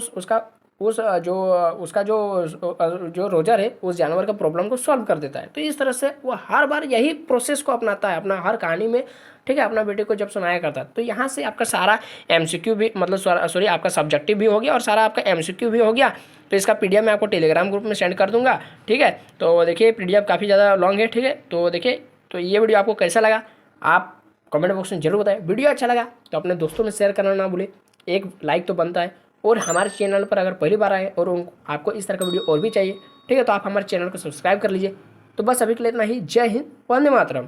जो रोजर है, उस जानवर का प्रॉब्लम को सॉल्व कर देता है। तो इस तरह से वो हर बार यही प्रोसेस को अपनाता है अपना हर कहानी में, ठीक है, अपना बेटे को जब सुनाया करता है। तो यहाँ से आपका सारा एमसीक्यू भी, मतलब सॉरी आपका सब्जेक्टिव भी हो गया और सारा आपका एमसीक्यू भी हो गया। तो इसका पीडीएफ मैं आपको टेलीग्राम ग्रुप में सेंड कर दूंगा, ठीक है। तो देखिए, पीडीएफ काफ़ी ज़्यादा लॉन्ग है, ठीक है। तो देखिए, तो ये वीडियो आपको कैसा लगा, आप कमेंट बॉक्स में जरूर बताएं। वीडियो अच्छा लगा तो अपने दोस्तों में शेयर करना ना भूलें, एक लाइक तो बनता है। और हमारे चैनल पर अगर पहली बार आए और आपको इस तरह का वीडियो और भी चाहिए, ठीक है, तो आप हमारे चैनल को सब्सक्राइब कर लीजिए। तो बस अभी के लिए इतना ही। जय हिंद, वंदे मातरम।